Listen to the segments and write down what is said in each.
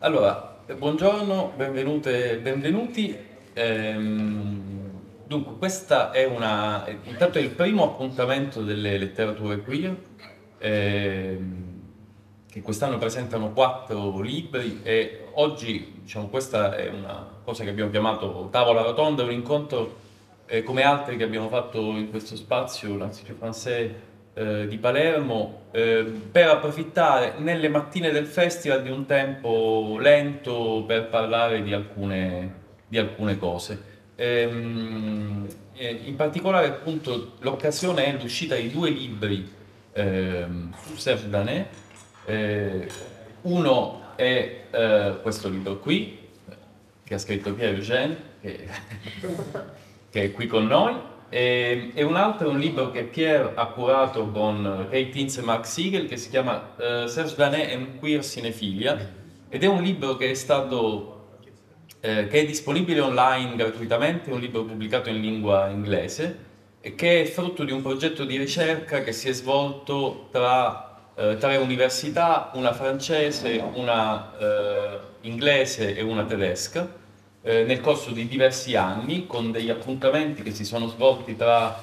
Allora, buongiorno, benvenute e benvenuti. Dunque, questa è intanto è il primo appuntamento delle letterature queer, che quest'anno presentano 4 libri e oggi, diciamo, questa è una cosa che abbiamo chiamato Tavola Rotonda, un incontro come altri che abbiamo fatto in questo spazio, l'Institut Français di Palermo, per approfittare nelle mattine del festival di un tempo lento per parlare di alcune cose. In particolare, appunto, l'occasione è l'uscita di 2 libri su Serge Danet. Uno è questo libro qui, che ha scritto Pierre Eugène, che è qui con noi, e un altro è un libro che Pierre ha curato con Ray Tins e Mark Siegel, che si chiama Serge Danet and Queer Cinefilia, ed è un libro che è disponibile online gratuitamente, è un libro pubblicato in lingua inglese e che è frutto di un progetto di ricerca che si è svolto tra 3 università, una francese, una inglese e una tedesca, nel corso di diversi anni, con degli appuntamenti che si sono svolti tra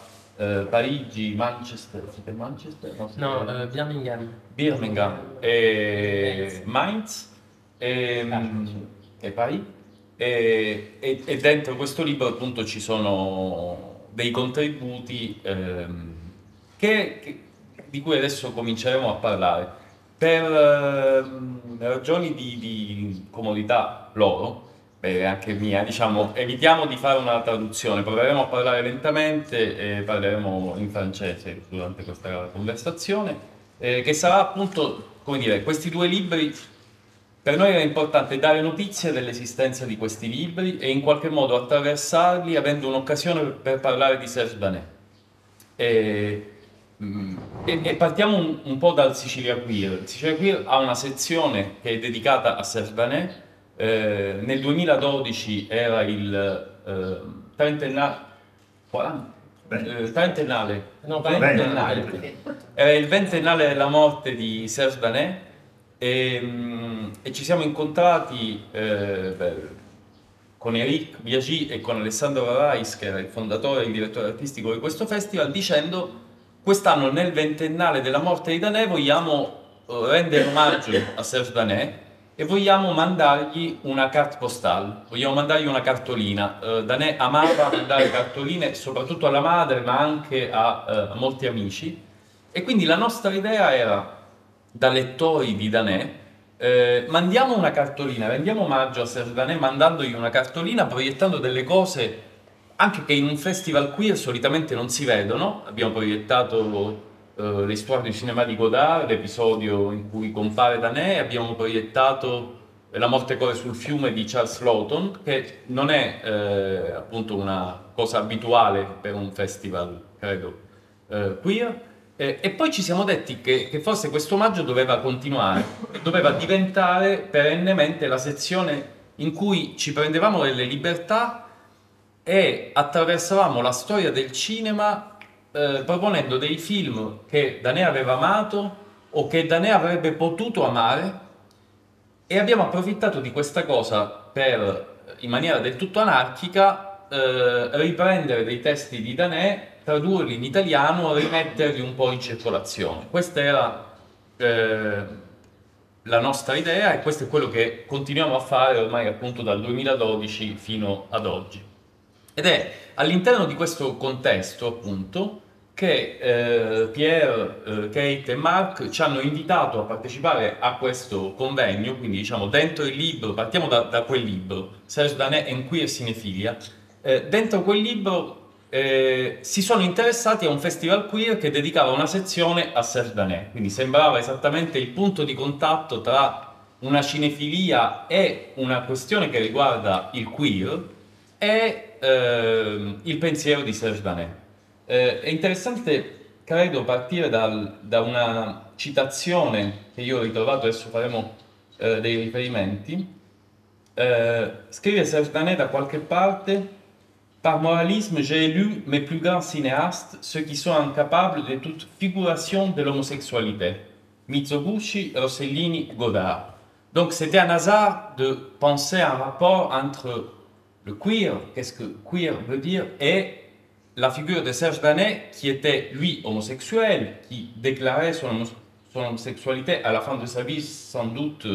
Parigi, Manchester, siete Manchester? No, Birmingham. Birmingham e Mainz e Parigi. E dentro questo libro appunto ci sono dei contributi di cui adesso cominceremo a parlare. Per ragioni di comodità loro, e anche mia, diciamo, evitiamo di fare una traduzione, proveremo a parlare lentamente e parleremo in francese durante questa conversazione, che sarà appunto, come dire, questi 2 libri. Per noi era importante dare notizia dell'esistenza di questi libri e in qualche modo attraversarli avendo un'occasione per parlare di Serge Danet. E, e partiamo un po' dal Sicilia Queer. Il Sicilia Queer ha una sezione che è dedicata a Serge Danet. Nel 2012 era il trentennale, 40? Trentennale, No, ventennale. Era il ventennale della morte di Serge Danet e ci siamo incontrati con Eric Biagi e con Alessandro Varais, che era il fondatore e il direttore artistico di questo festival, dicendo: quest'anno nel ventennale della morte di Danet vogliamo rendere omaggio a Serge Danet e vogliamo mandargli una carte postale, vogliamo mandargli una cartolina. Danet amava mandare cartoline soprattutto alla madre, ma anche a molti amici, e quindi la nostra idea era, da lettori di Danet, mandiamo una cartolina, rendiamo omaggio a Serge Danet mandandogli una cartolina, proiettando delle cose anche che in un festival queer solitamente non si vedono. Abbiamo proiettato l'Histoire du cinéma di Godard, l'episodio in cui compare Danet, abbiamo proiettato La morte corre sul fiume di Charles Lawton, che non è appunto una cosa abituale per un festival, credo, queer. E poi ci siamo detti che forse questo omaggio doveva continuare, doveva diventare perennemente la sezione in cui ci prendevamo delle libertà e attraversavamo la storia del cinema proponendo dei film che Danet aveva amato o che Danet avrebbe potuto amare, e abbiamo approfittato di questa cosa per, in maniera del tutto anarchica, riprendere dei testi di Danet, tradurli in italiano, rimetterli un po' in circolazione. Questa era eh, la nostra idea e questo è quello che continuiamo a fare ormai appunto dal 2012 fino ad oggi. Ed è all'interno di questo contesto, appunto, che Pierre, Kate e Mark ci hanno invitato a partecipare a questo convegno, quindi diciamo dentro il libro, partiamo da quel libro, Serge Danet and Queer Cinefilia. Dentro quel libro si sono interessati a un festival queer che dedicava una sezione a Serge Danet, quindi sembrava esattamente il punto di contatto tra una cinefilia e una questione che riguarda il queer e il pensiero di Serge Danet. È interessante, credo, partire da una citazione che io ho ritrovato, adesso faremo dei riferimenti. Scrive Serge Danet da qualche parte: Par moralisme, j'ai élu mes plus grands cinéastes, ceux qui sont incapables de toute figuration de l'homosexualité. Mizoguchi, Rossellini, Godard. Donc c'était un hasard de penser un rapport entre le queer, qu'est-ce que queer veut dire, et la figure de Serge Danet, qui était, lui, homosexuel, qui déclarait son homosexualité à la fin de sa vie, sans doute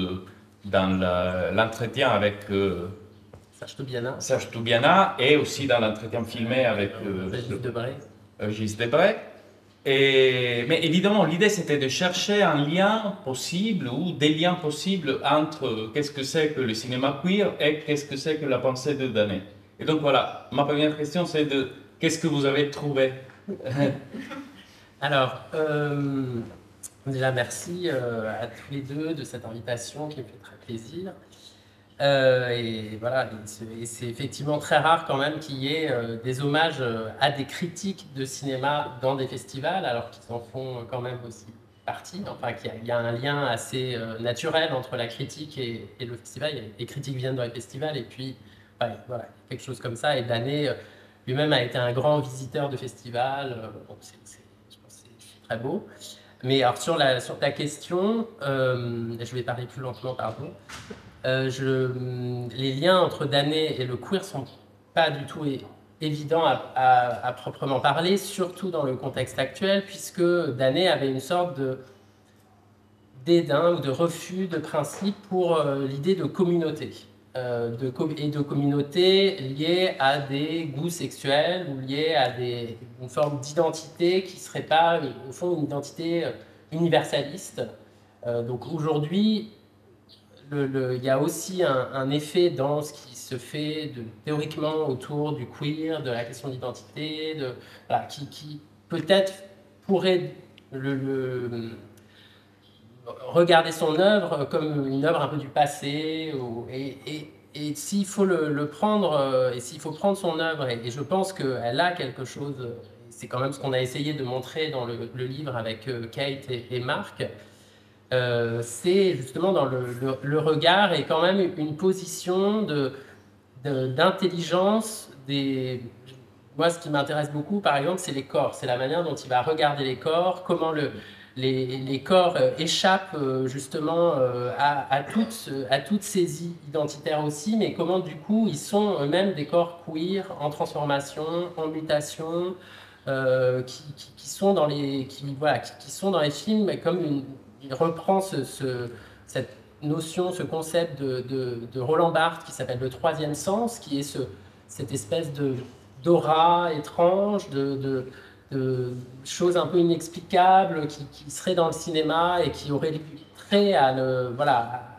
dans l'entretien avec Serge Toubiana, et aussi dans l'entretien filmé avec Gilles Debray. Mais évidemment, l'idée c'était de chercher un lien possible ou des liens possibles entre qu'est-ce que c'est que le cinéma queer et qu'est-ce que c'est que la pensée de Danet. Et donc voilà, ma première question c'est de qu'est-ce que vous avez trouvé? Alors, déjà merci à tous les deux de cette invitation qui me fait très plaisir. Et voilà, et c'est effectivement très rare quand même qu'il y ait des hommages à des critiques de cinéma dans des festivals, alors qu'ils en font quand même aussi partie. Enfin, qu'il y a un lien assez naturel entre la critique et le festival. Les critiques viennent dans les festivals et puis voilà, quelque chose comme ça. Et Danet lui-même a été un grand visiteur de festivals. Donc je pense que c'est très beau. Mais alors sur ta question, je vais parler plus lentement, pardon. Les liens entre Danet et le queer sont pas du tout évidents à proprement parler, surtout dans le contexte actuel, puisque Danet avait une sorte de dédain ou de refus de principe pour l'idée de communauté, et de communauté liée à des goûts sexuels ou liée à une forme d'identité qui serait pas, au fond, une identité universaliste. Donc aujourd'hui, il y a aussi un effet dans ce qui se fait théoriquement autour du queer, de la question d'identité, voilà, qui peut-être pourrait regarder son œuvre comme une œuvre un peu du passé. Et s'il faut le prendre, et s'il faut prendre son œuvre, et je pense qu'elle a quelque chose, c'est quand même ce qu'on a essayé de montrer dans le livre avec Kate et Marc, c'est justement dans le regard et quand même une position d'intelligence Moi, ce qui m'intéresse beaucoup, par exemple, c'est les corps. C'est la manière dont il va regarder les corps, comment les corps échappent justement à toutes ces identitaires aussi, mais comment du coup ils sont eux-mêmes des corps queer en transformation, en mutation, qui sont dans qui sont dans les films, comme il reprend cette notion, ce concept de Roland Barthes qui s'appelle le troisième sens, qui est cette espèce d'aura étrange, de choses un peu inexplicables qui seraient dans le cinéma et qui auraient trait à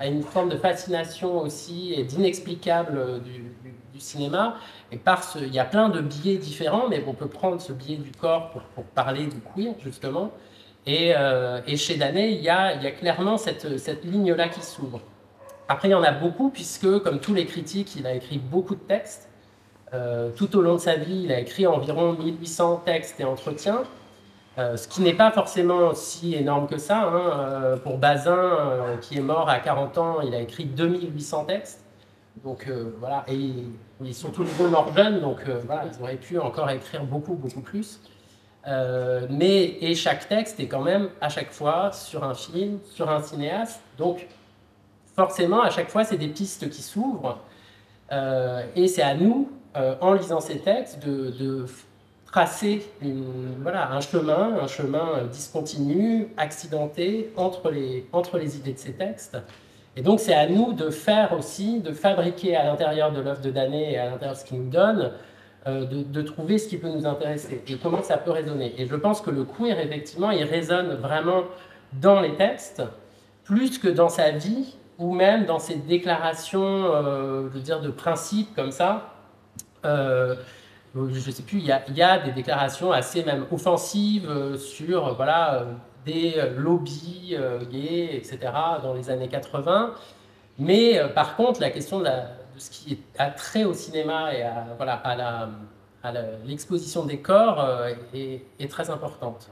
une forme de fascination aussi et d'inexplicable du cinéma. Et il y a plein de biais différents, mais on peut prendre ce biais du corps pour parler du queer, justement. Et chez Danet, il y a clairement cette ligne-là qui s'ouvre. Après, il y en a beaucoup, puisque, comme tous les critiques, il a écrit beaucoup de textes. Tout au long de sa vie, il a écrit environ 1800 textes et entretiens, ce qui n'est pas forcément si énorme que ça. Pour Bazin, qui est mort à 40 ans, il a écrit 2800 textes. Donc voilà, et ils sont tous les deux morts jeunes, donc voilà, ils auraient pu encore écrire beaucoup, beaucoup plus. Et chaque texte est quand même à chaque fois sur un film, sur un cinéaste. Donc forcément, à chaque fois, c'est des pistes qui s'ouvrent. Et c'est à nous, en lisant ces textes, de tracer un chemin discontinu, accidenté entre les idées de ces textes. Et donc c'est à nous de fabriquer à l'intérieur de l'œuvre de Danet et à l'intérieur de ce qu'il nous donne, de trouver ce qui peut nous intéresser et comment ça peut résonner. Et je pense que le queer, effectivement, il résonne vraiment dans les textes, plus que dans sa vie, ou même dans ses déclarations, de principes comme ça. Je ne sais plus, il y a des déclarations assez même offensives sur des lobbies gays, etc., dans les années 80. Mais par contre, la question de ce qui a trait au cinéma et à l'exposition des corps est très importante.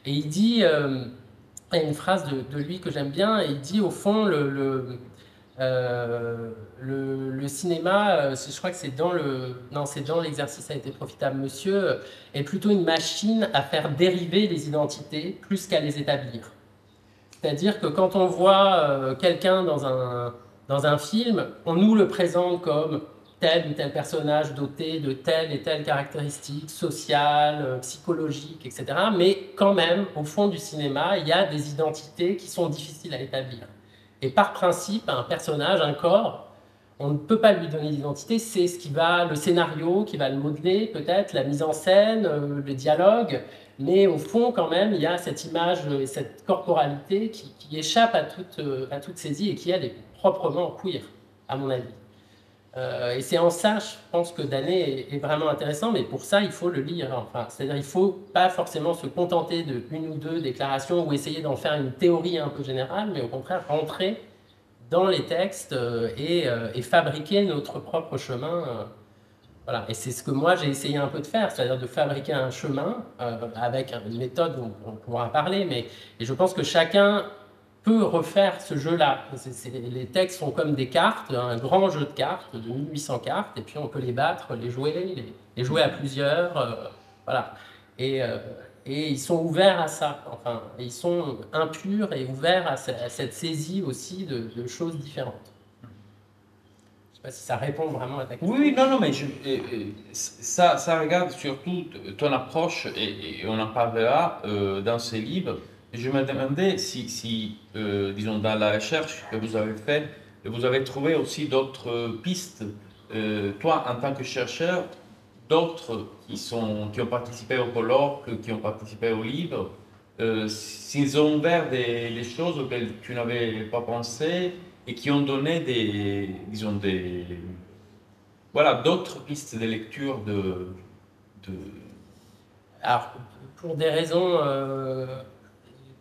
Et il dit, il y a une phrase de lui que j'aime bien, il dit au fond, le cinéma, je crois que c'est dans l'exercice a été profitable, monsieur, est plutôt une machine à faire dériver les identités plus qu'à les établir. C'est-à-dire que quand on voit quelqu'un dans un film, on nous le présente comme tel ou tel personnage doté de telle et telle caractéristique sociale, psychologique, etc. Mais quand même, au fond du cinéma, il y a des identités qui sont difficiles à établir. Et par principe, un personnage, un corps, on ne peut pas lui donner d'identité, c'est ce qui va, le scénario qui va le modeler, peut-être, la mise en scène, le dialogue, mais au fond, quand même, il y a cette image et cette corporalité qui échappe à toute saisie et qui, elle, est proprement queer, à mon avis. Et c'est en ça, je pense que Danet est vraiment intéressant, mais pour ça, il faut le lire. Enfin, c'est-à-dire, il ne faut pas forcément se contenter de une ou deux déclarations ou essayer d'en faire une théorie un peu générale, mais au contraire, rentrer dans les textes et fabriquer notre propre chemin. Voilà. Et c'est ce que moi j'ai essayé un peu de faire, c'est-à-dire de fabriquer un chemin avec une méthode dont on pourra parler, mais et je pense que chacun peut refaire ce jeu-là. Les textes sont comme des cartes, un grand jeu de cartes de 1800 cartes, et puis on peut les battre, les jouer à plusieurs. Voilà. Et, euh, et ils sont ouverts à ça, enfin, ils sont impurs et ouverts à cette saisie aussi de choses différentes. Je ne sais pas si ça répond vraiment à ta question. Oui, non, non, mais ça regarde surtout ton approche et on en parlera dans ce livre. Je me demandais si disons, dans la recherche que vous avez faite, vous avez trouvé aussi d'autres pistes, toi en tant que chercheur, d'autres qui ont participé au colloque, qui ont participé au livre, s'ils ont ouvert des choses auxquelles tu n'avais pas pensé et qui ont donné disons, voilà, d'autres pistes de lecture de... Alors, pour des raisons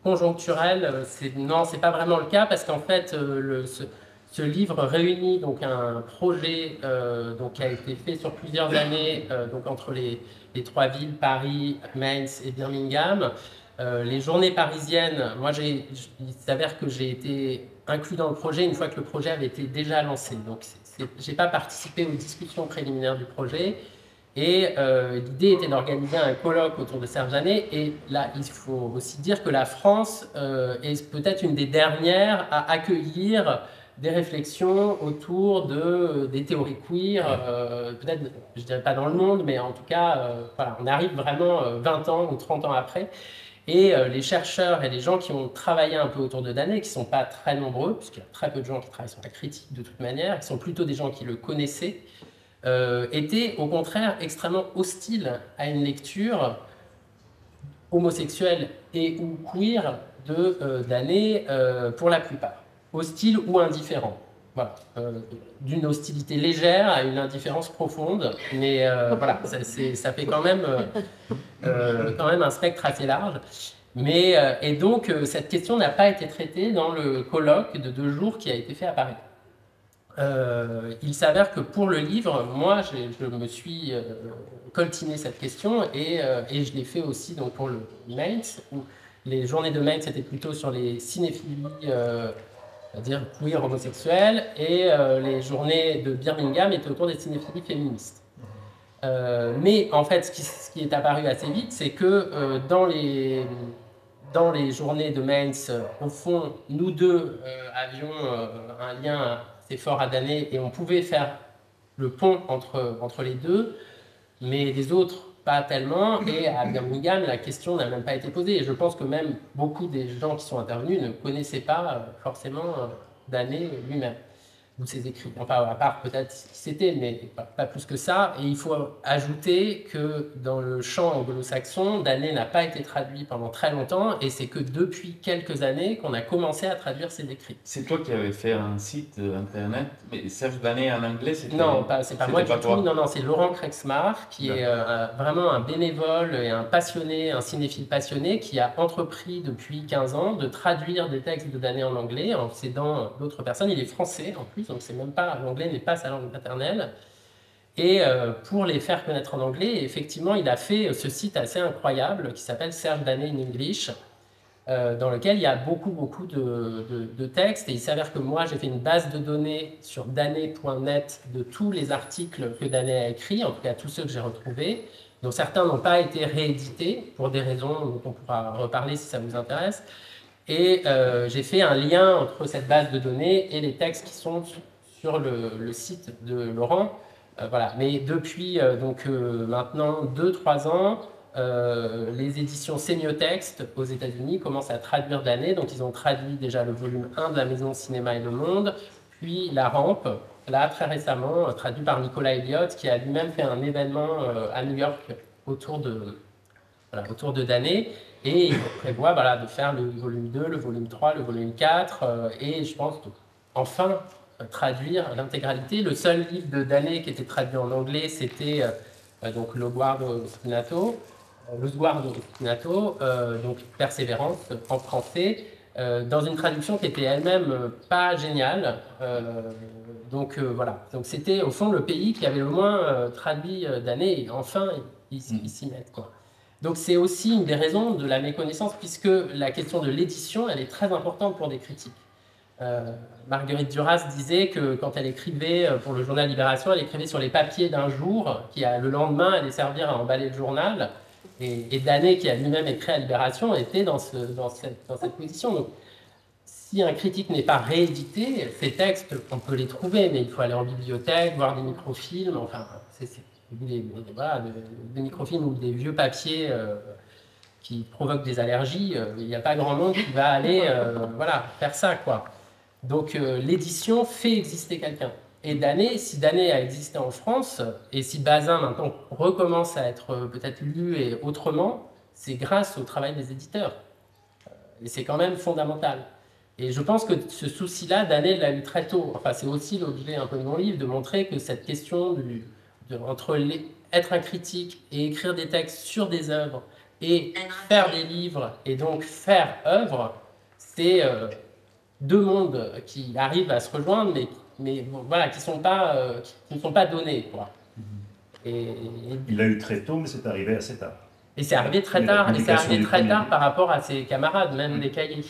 conjoncturelles, non, c'est pas vraiment le cas parce qu'en fait, ce livre réunit donc un projet donc, qui a été fait sur plusieurs années donc entre les trois villes, Paris, Mainz et Birmingham. Les journées parisiennes, il s'avère que j'ai été inclus dans le projet une fois que le projet avait été déjà lancé. Donc, j'ai pas participé aux discussions préliminaires du projet. Et l'idée était d'organiser un colloque autour de Serge Danet. Et là, il faut aussi dire que la France est peut-être une des dernières à accueillir des réflexions autour des théories queer, peut-être, je ne dirais pas dans le monde, mais en tout cas, voilà, on arrive vraiment 20 ans ou 30 ans après. Et les chercheurs et les gens qui ont travaillé un peu autour de Danet, qui ne sont pas très nombreux, puisqu'il y a très peu de gens qui travaillent sur la critique de toute manière, qui sont plutôt des gens qui le connaissaient, étaient au contraire extrêmement hostiles à une lecture homosexuelle et ou queer de Danet pour la plupart. Hostiles ou indifférents. Voilà. D'une hostilité légère à une indifférence profonde, mais voilà, ça fait quand même un spectre assez large. Mais, et donc, cette question n'a pas été traitée dans le colloque de 2 jours qui a été fait à Paris. Il s'avère que pour le livre, moi, je me suis coltiné cette question et je l'ai fait aussi donc, pour le Mainz, où les journées de Mainz étaient plutôt sur les cinéphilies, c'est-à-dire queer homosexuels, et les journées de Birmingham étaient autour des cinéphilies féministes. Mais en fait, ce qui est apparu assez vite, c'est que dans les journées de Mainz, au fond, nous deux avions un lien assez fort à Danet et on pouvait faire le pont entre les deux, mais les autres pas tellement. Et à Birmingham, la question n'a même pas été posée. Et je pense que même beaucoup des gens qui sont intervenus ne connaissaient pas forcément Danet lui-même ou ses écrits. Enfin, à part peut-être ce qui c'était, mais pas plus que ça. Et il faut ajouter que dans le champ anglo-saxon, Danet n'a pas été traduit pendant très longtemps, et c'est que depuis quelques années qu'on a commencé à traduire ses écrits. C'est toi qui avais fait un site internet, mais Serge Danet en anglais, c'était... Non, c'est pas moi du tout. Non, c'est Laurent Krexmar, qui est vraiment un bénévole et un passionné, un cinéphile passionné, qui a entrepris depuis 15 ans de traduire des textes de Danet en anglais en s'aidant d'autres personnes. Il est français en plus, donc c'est même pas, l'anglais n'est pas sa langue maternelle. Et pour les faire connaître en anglais, effectivement, il a fait ce site assez incroyable qui s'appelle Serge Danet in English, dans lequel il y a beaucoup de textes. Et il s'avère que moi, j'ai fait une base de données sur danet.net de tous les articles que Danet a écrits, en tout cas tous ceux que j'ai retrouvés, dont certains n'ont pas été réédités pour des raisons dont on pourra reparler si ça vous intéresse. Et j'ai fait un lien entre cette base de données et les textes qui sont sur le site de Laurent. Voilà. Mais depuis maintenant 2-3 ans, les éditions Sémiotexte aux États-Unis commencent à traduire d'année. Donc ils ont traduit déjà le volume 1 de la Maison Cinéma et le Monde, puis La Rampe, là très récemment, traduit par Nicolas Elliott, qui a lui-même fait un événement à New York autour de d'années. Et il prévoit voilà, de faire le volume 2, le volume 3, le volume 4, et je pense enfin traduire l'intégralité. Le seul livre de d'année qui était traduit en anglais, c'était donc Le Guardo Ostinato, donc Persévérance en français, dans une traduction qui était elle-même pas géniale. Voilà. Donc c'était au fond le pays qui avait le moins traduit d'année, et enfin ils s'y mettent, quoi. Donc c'est aussi une des raisons de la méconnaissance, puisque la question de l'édition, elle est très importante pour des critiques. Marguerite Duras disait que quand elle écrivait pour le journal Libération, elle écrivait sur les papiers d'un jour, qui le lendemain allait servir à emballer le journal. Et Danet, qui a lui-même écrit à Libération, était dans cette position. Donc, si un critique n'est pas réédité, ces textes, on peut les trouver, mais il faut aller en bibliothèque, voir des microfilms, enfin, des microfilms ou des vieux papiers qui provoquent des allergies, il n'y a pas grand monde qui va aller faire ça, quoi. Donc l'édition fait exister quelqu'un. Et si Danet a existé en France, et si Bazin maintenant recommence à être peut-être lu et autrement, c'est grâce au travail des éditeurs. Et c'est quand même fondamental. Et je pense que ce souci-là, Danet l'a eu très tôt. Enfin, c'est aussi l'objet un peu de mon livre, de montrer que cette question entre être un critique et écrire des textes sur des œuvres et faire des livres et donc faire œuvre, c'est deux mondes qui arrivent à se rejoindre, mais voilà, qui ne sont pas donnés, quoi. Il l'a eu très tôt, mais c'est arrivé assez tard. Et c'est arrivé très tard, par rapport à ses camarades, même des cahiers.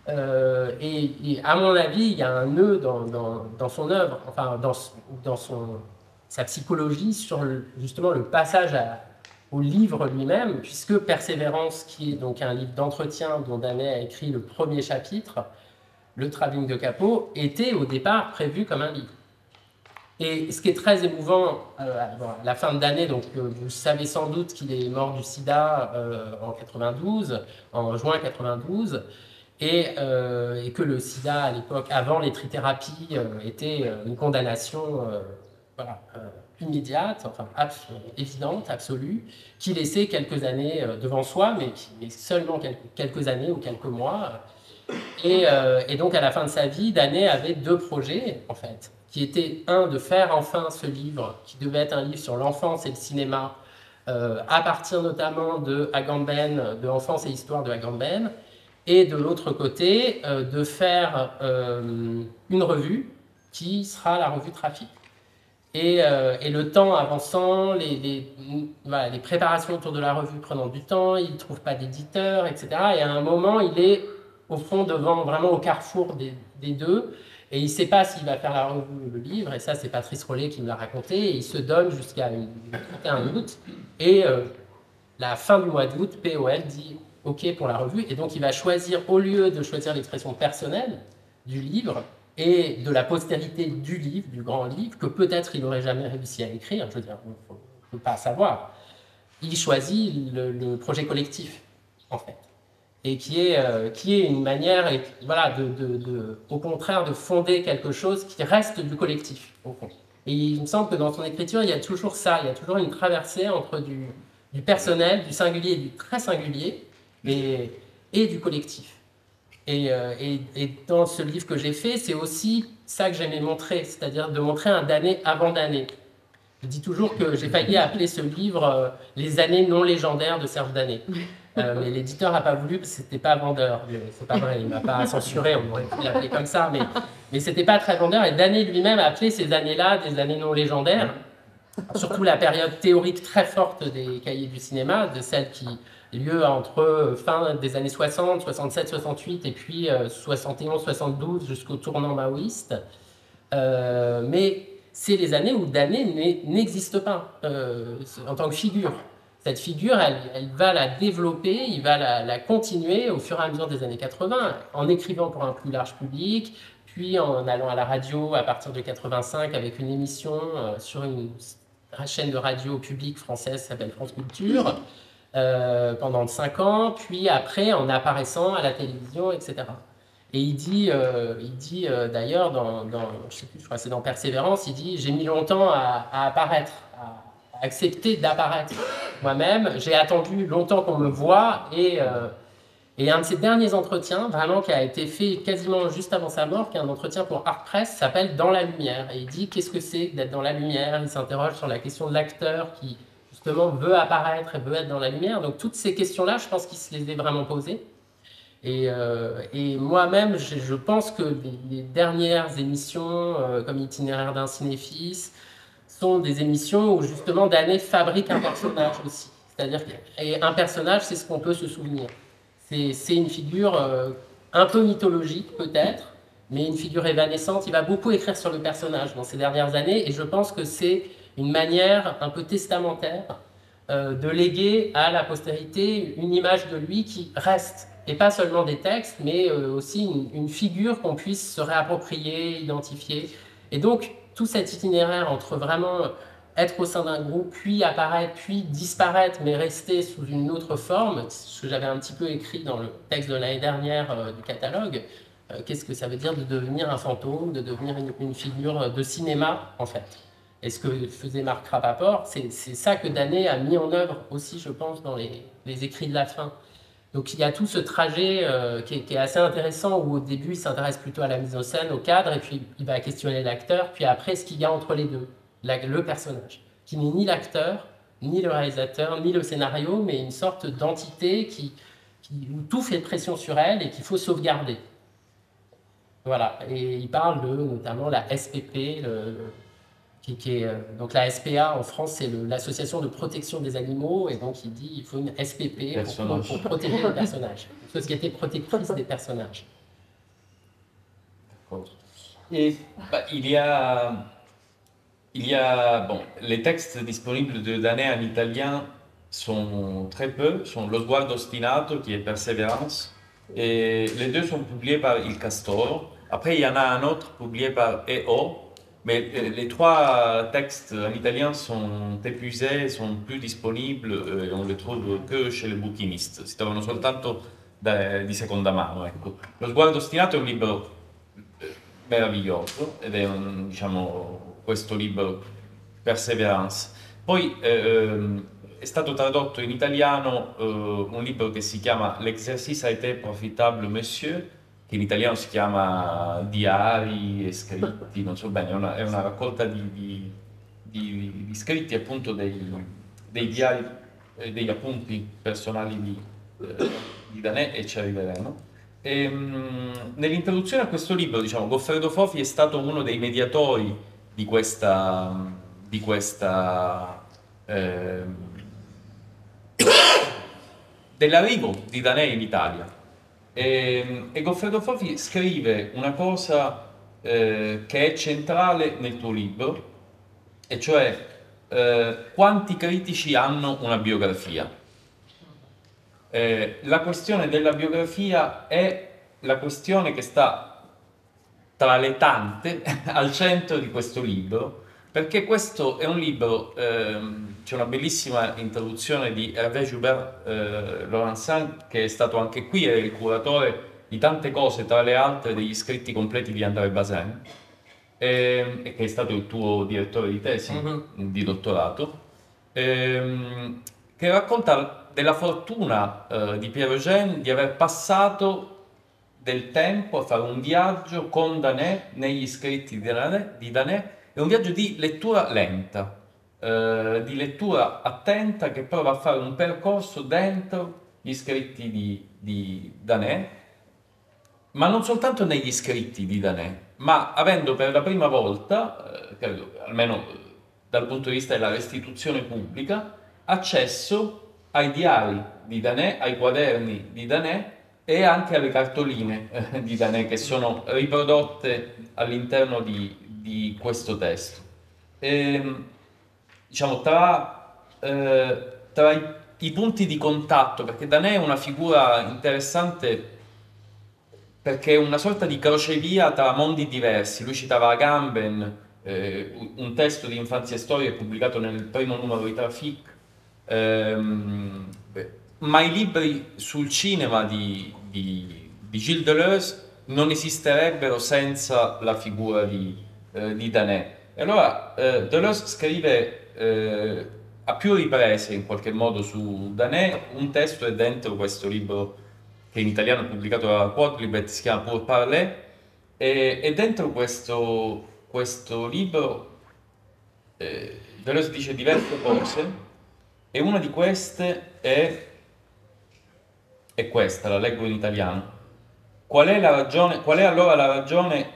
Et à mon avis, il y a un nœud dans son œuvre, enfin dans sa psychologie sur justement le passage au livre lui-même, puisque Persévérance, qui est donc un livre d'entretien dont Danet a écrit le premier chapitre, le travelling de Capot, était au départ prévu comme un livre. Et ce qui est très émouvant, à la fin de l'année, donc vous savez sans doute qu'il est mort du sida en juin 92, et que le sida, à l'époque, avant les trithérapies, était une condamnation immédiate, enfin évidente, absolue, qui laissait quelques années devant soi, mais seulement quelques années ou quelques mois. Et donc, à la fin de sa vie, Danet avait deux projets, en fait, qui étaient, un, de faire enfin ce livre, qui devait être un livre sur l'enfance et le cinéma, à partir notamment de Agamben, de Enfance et Histoire de Agamben, et de l'autre côté, de faire une revue qui sera la revue Trafic. Et le temps avançant, les préparations autour de la revue prenant du temps, il ne trouve pas d'éditeur, etc. Et à un moment, il est au fond vraiment au carrefour des deux, et il ne sait pas s'il va faire la revue ou le livre, et ça c'est Patrice Rollet qui me l'a raconté, et il se donne jusqu'à le 31 août, et la fin du mois d'août, POL dit OK pour la revue, et donc il va choisir, au lieu de choisir l'expression personnelle du livre, et de la postérité du livre, du grand livre, que peut-être il n'aurait jamais réussi à écrire, je veux dire, il ne faut pas savoir, il choisit le projet collectif, en fait. Et qui est une manière, au contraire, de fonder quelque chose qui reste du collectif, au fond. Et il me semble que dans son écriture, il y a toujours ça, il y a toujours une traversée entre du personnel, du singulier et du très singulier, et du collectif. Et dans ce livre que j'ai fait, c'est aussi ça que j'aimais montrer, c'est-à-dire de montrer un Danet avant Danet. Je dis toujours que j'ai failli appeler ce livre Les années non légendaires de Serge Danet. Mais l'éditeur n'a pas voulu parce que c'était pas vendeur. C'est pas vrai, il m'a pas censuré, on aurait pu l'appeler comme ça, mais c'était pas très vendeur. Et Danet lui-même a appelé ces années-là des années non légendaires, surtout la période théorique très forte des cahiers du cinéma, de celle qui a lieu entre fin des années 60, 67, 68, et puis 71, 72 jusqu'au tournant maoïste. Mais c'est les années où Danet n'existe pas en tant que figure. cette figure, elle va la développer, il va la continuer au fur et à mesure des années 80, en écrivant pour un plus large public, puis en allant à la radio à partir de 85 avec une émission sur une chaîne de radio publique française qui s'appelle France Culture, pendant 5 ans, puis après en apparaissant à la télévision, etc. Et il dit d'ailleurs, je sais plus, je crois que c'est dans Persévérance, il dit « J'ai mis longtemps à apparaître, à accepter d'apparaître moi-même. J'ai attendu longtemps qu'on me voie. » Et un de ses derniers entretiens, vraiment qui a été fait quasiment juste avant sa mort, qui est un entretien pour Art Press, s'appelle « Dans la lumière ». Et il dit « Qu'est-ce que c'est d'être dans la lumière ?» Il s'interroge sur la question de l'acteur qui, justement, veut apparaître et veut être dans la lumière. Donc toutes ces questions-là, je pense qu'il se les est vraiment posées. Et moi-même, je pense que les dernières émissions, comme Itinéraire d'un cinéphile, sont des émissions où justement Danet fabrique un personnage aussi. C'est-à-dire qu'un personnage, c'est ce qu'on peut se souvenir. C'est une figure un peu mythologique peut-être, mais une figure évanescente. Il va beaucoup écrire sur le personnage dans ces dernières années, et je pense que c'est une manière un peu testamentaire de léguer à la postérité une image de lui qui reste. Et pas seulement des textes, mais aussi une figure qu'on puisse se réapproprier, identifier. Et donc, tout cet itinéraire entre vraiment être au sein d'un groupe, puis apparaître, puis disparaître, mais rester sous une autre forme, ce que j'avais un petit peu écrit dans le texte de l'année dernière du catalogue, qu'est-ce que ça veut dire de devenir un fantôme, de devenir une figure de cinéma, en fait. Et ce que faisait Marc Rapaport, c'est ça que Danet a mis en œuvre aussi, je pense, dans les écrits de la fin. Donc il y a tout ce trajet qui est assez intéressant, où au début il s'intéresse plutôt à la mise en scène, au cadre, et puis il va questionner l'acteur, puis après ce qu'il y a entre les deux, le personnage, qui n'est ni l'acteur, ni le réalisateur, ni le scénario, mais une sorte d'entité où tout fait pression sur elle et qu'il faut sauvegarder. Voilà, et il parle de notamment la SPP, donc la SPA en France, c'est l'association de protection des animaux, et donc il dit qu'il faut une SPP pour protéger les personnages, une société protectrice des personnages. Et bon, les textes disponibles de Danet en italien sont très peu, sont Lo sguardo ostinato qui est Persévérance, et les deux sont publiés par Il Castoro. Après il y en a un autre publié par EO. Mais les trois textes en italien sont épuisés, sont plus disponibles, e on les trouve que chez les bouquinistes, si trovano soltanto di seconda mano. Ecco. Lo sguardo ostinato è un libro meraviglioso ed è diciamo, questo libro Perseverance. Poi è stato tradotto in italiano un libro che si chiama L'exercice a été profitable, monsieur, che in italiano si chiama Diari e scritti, non so bene, è una raccolta di scritti, appunto dei diari, degli appunti personali di Danet, e ci arriveremo. Nell'introduzione a questo libro, diciamo, Goffredo Fofi è stato uno dei mediatori dell'arrivo di Danet in Italia. E Goffredo Fofi scrive una cosa che è centrale nel tuo libro, e cioè quanti critici hanno una biografia. La questione della biografia è la questione che sta tra le tante al centro di questo libro, perché questo è un libro, c'è una bellissima introduzione di Hervé Joubert Laurensin, che è stato anche qui, è il curatore di tante cose, tra le altre degli scritti completi di André Bazin, e che è stato il tuo direttore di tesi, di dottorato, che racconta della fortuna di Pierre Eugène di aver passato del tempo a fare un viaggio con Danet negli scritti di Danet. È un viaggio di lettura lenta, di lettura attenta, che prova a fare un percorso dentro gli scritti di Danet, ma non soltanto negli scritti di Danet, ma avendo per la prima volta, credo, almeno dal punto di vista della restituzione pubblica, accesso ai diari di Danet, ai quaderni di Danet e anche alle cartoline di Danet, che sono riprodotte all'interno di questo testo. Diciamo, tra tra i punti di contatto, perché Danè è una figura interessante perché è una sorta di crocevia tra mondi diversi. Lui citava Agamben, un testo di Infanzia e Storia pubblicato nel primo numero di Traffic, ma i libri sul cinema di Gilles Deleuze non esisterebbero senza la figura di Danè. E allora Deleuze scrive a più riprese in qualche modo su Danè, un testo è dentro questo libro che in italiano è pubblicato da Quadlibet, si chiama Pour Parler, e dentro questo libro Deleuze dice diverse cose, e una di queste è questa, la leggo in italiano. Qual è allora la ragione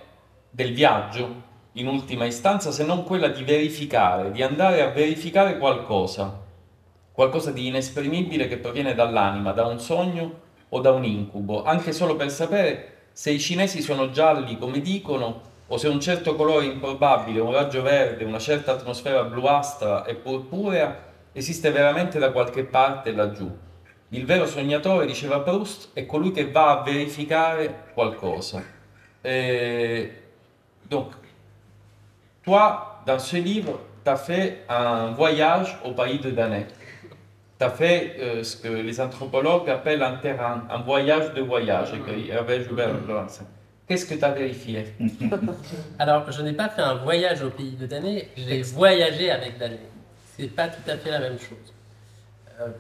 del viaggio, in ultima istanza, se non quella di verificare, di andare a verificare qualcosa di inesprimibile che proviene dall'anima, da un sogno o da un incubo, anche solo per sapere se i cinesi sono gialli come dicono o se un certo colore improbabile, un raggio verde, una certa atmosfera bluastra e purpurea esiste veramente da qualche parte laggiù. Il vero sognatore, diceva Proust, è colui che va a verificare qualcosa. Donc, toi, dans ce livre, tu as fait un voyage au pays de Danè. Tu as fait ce que les anthropologues appellent un terrain, un voyage de voyage, écrit Hervé Joubert-Lawrence. Qu'est-ce que tu as vérifié? Alors, je n'ai pas fait un voyage au pays de Danè, j'ai voyagé avec Danè. C'est pas tout à fait la même chose.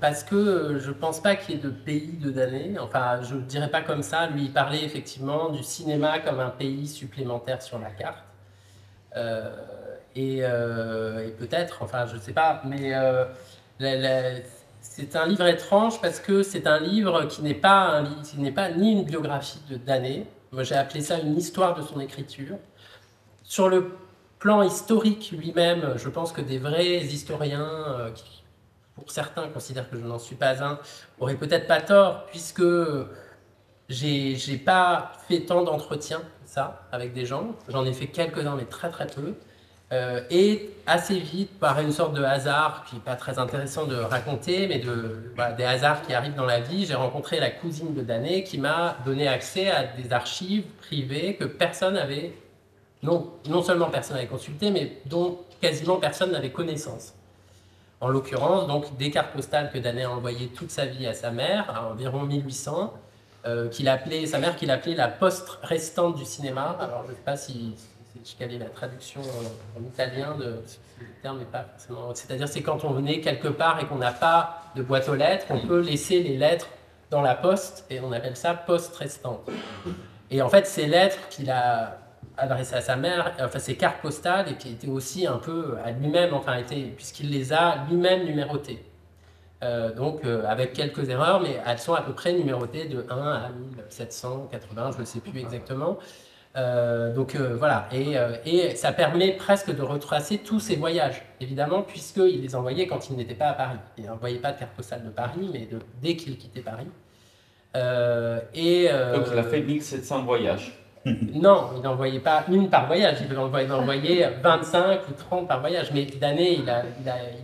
Parce que je pense pas qu'il y ait de pays de Danè, enfin je ne dirais pas comme ça, lui il parlait effectivement du cinéma comme un pays supplémentaire sur la carte. Et peut-être, enfin je sais pas, mais c'est un livre étrange parce que c'est un livre qui n'est pas ni une biographie de Danè. Moi j'ai appelé ça une histoire de son écriture. Sur le plan historique lui-même, je pense que des vrais historiens qui, pour certains, considèrent que je n'en suis pas un, auraient peut-être pas tort, puisque j'ai pas fait tant d'entretiens que ça avec des gens. J'en ai fait quelques-uns, mais très très peu. Et assez vite, par une sorte de hasard, qui n'est pas très intéressant de raconter, mais des hasards qui arrivent dans la vie, j'ai rencontré la cousine de Danè qui m'a donné accès à des archives privées que personne n'avait, non seulement personne n'avait consulté, mais dont quasiment personne n'avait connaissance. En l'occurrence, donc, des cartes postales que Danè a envoyées toute sa vie à sa mère, à environ 1800, sa mère qu'il appelait la poste restante du cinéma. Alors, je ne sais pas si quelle est la traduction en italien de ce terme, n'est pas forcément. C'est-à-dire, c'est quand on venait quelque part et qu'on n'a pas de boîte aux lettres, on peut laisser les lettres dans la poste et on appelle ça poste restante. Et en fait, ces lettres qu'il a adressé à sa mère, enfin ses cartes postales, et qui étaient aussi un peu à lui-même, puisqu'il les a lui-même numérotées. Avec quelques erreurs, mais elles sont à peu près numérotées de 1 à 1780, je ne sais plus exactement. Voilà, et ça permet presque de retracer tous ses voyages, évidemment, puisqu'il les envoyait quand il n'était pas à Paris. Il n'envoyait pas de carte postale de Paris, mais dès qu'il quittait Paris. Donc il a fait 1700 voyages. Non, il n'envoyait pas une par voyage, il envoyait 25 ou 30 par voyage. Mais Danè,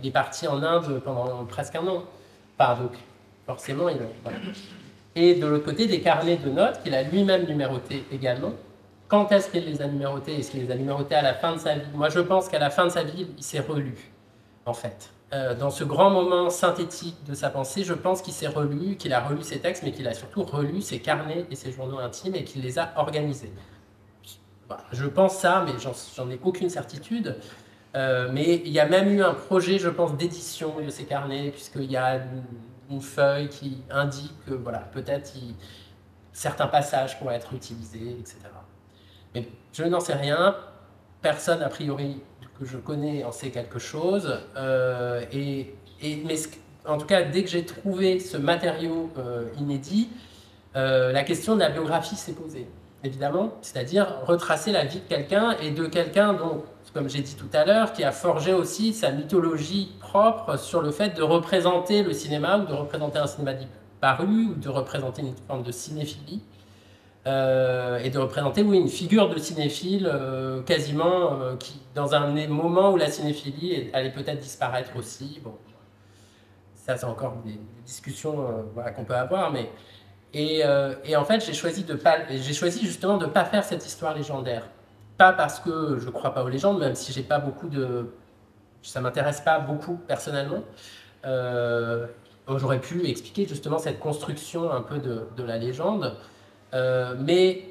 il est parti en Inde pendant presque un an. Donc forcément, voilà. Et de l'autre côté, des carnets de notes qu'il a lui-même numérotés également. Quand est-ce qu'il les a numérotés? Est-ce qu'il les a numérotés à la fin de sa vie? Moi, je pense qu'à la fin de sa vie, il s'est relu, en fait. Dans ce grand moment synthétique de sa pensée, je pense qu'il s'est relu, qu'il a relu ses textes, mais qu'il a surtout relu ses carnets et ses journaux intimes et qu'il les a organisés. Voilà, je pense ça, mais j'en ai aucune certitude. Mais il y a même eu un projet, je pense, d'édition de ces carnets, puisqu'il y a une feuille qui indique que voilà, peut-être certains passages pourraient être utilisés, etc. Mais je n'en sais rien. Personne, a priori, que je connais en sait quelque chose. Mais en tout cas, dès que j'ai trouvé ce matériau inédit, la question de la biographie s'est posée, évidemment. C'est-à-dire retracer la vie de quelqu'un et de quelqu'un dont, comme j'ai dit tout à l'heure, qui a forgé aussi sa mythologie propre sur le fait de représenter le cinéma ou de représenter un cinéma disparu ou de représenter une forme de cinéphilie. Et de représenter une figure de cinéphile quasiment dans un moment où la cinéphilie allait peut-être disparaître aussi. Bon. ça c'est encore des discussions voilà, qu'on peut avoir, mais et en fait j'ai choisi justement de pas faire cette histoire légendaire, pas parce que je crois pas aux légendes, même si j'ai pas beaucoup ça m'intéresse pas beaucoup personnellement. J'aurais pu expliquer justement cette construction un peu de la légende, mais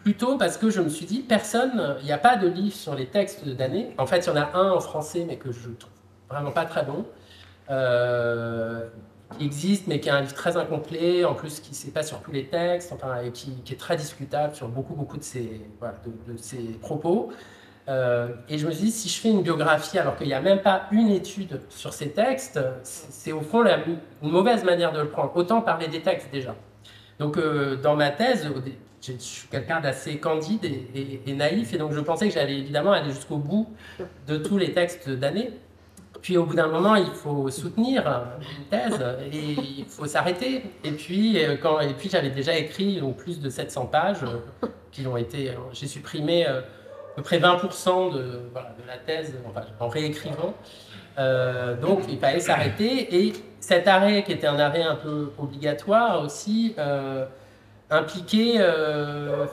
plutôt parce que je me suis dit, il n'y a pas de livre sur les textes d'années. En fait, il y en a un en français, mais que je trouve vraiment pas très bon, qui existe, mais qui est un livre très incomplet, en plus qui ne sait pas sur tous les textes, enfin, et qui est très discutable sur beaucoup de ses, voilà, de ses propos. Et je me suis dit, si je fais une biographie alors qu'il n'y a même pas une étude sur ces textes, c'est au fond une mauvaise manière de le prendre. Autant parler des textes déjà. Donc dans ma thèse, je suis quelqu'un d'assez candide et naïf, et donc je pensais que j'allais évidemment aller jusqu'au bout de tous les textes d'année. Puis au bout d'un moment, il faut soutenir une thèse et il faut s'arrêter. Et puis j'avais déjà écrit donc, plus de 700 pages qui ont été... J'ai supprimé à peu près 20% de la thèse enfin, en réécrivant. Donc il fallait s'arrêter. Et cet arrêt, qui était un arrêt un peu obligatoire aussi, impliquait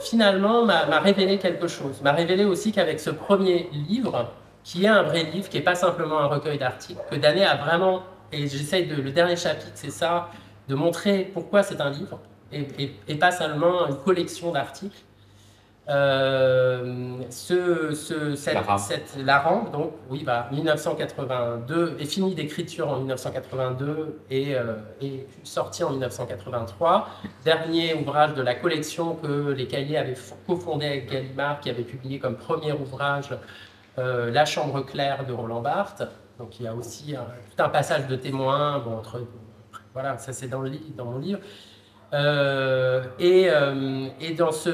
finalement m'a révélé quelque chose. M'a révélé aussi qu'avec ce premier livre, qui est un vrai livre, qui n'est pas simplement un recueil d'articles, que Danet a vraiment, et j'essaye le dernier chapitre, c'est ça, de montrer pourquoi c'est un livre, et pas seulement une collection d'articles. La rampe, donc, oui, 1982, est fini d'écriture en 1982 et sorti en 1983. Dernier ouvrage de la collection que les Cahiers avaient cofondé avec Gallimard, qui avait publié comme premier ouvrage La Chambre claire de Roland Barthes. Donc il y a aussi tout un passage de témoins, bon, voilà, ça c'est dans mon livre. Et dans ce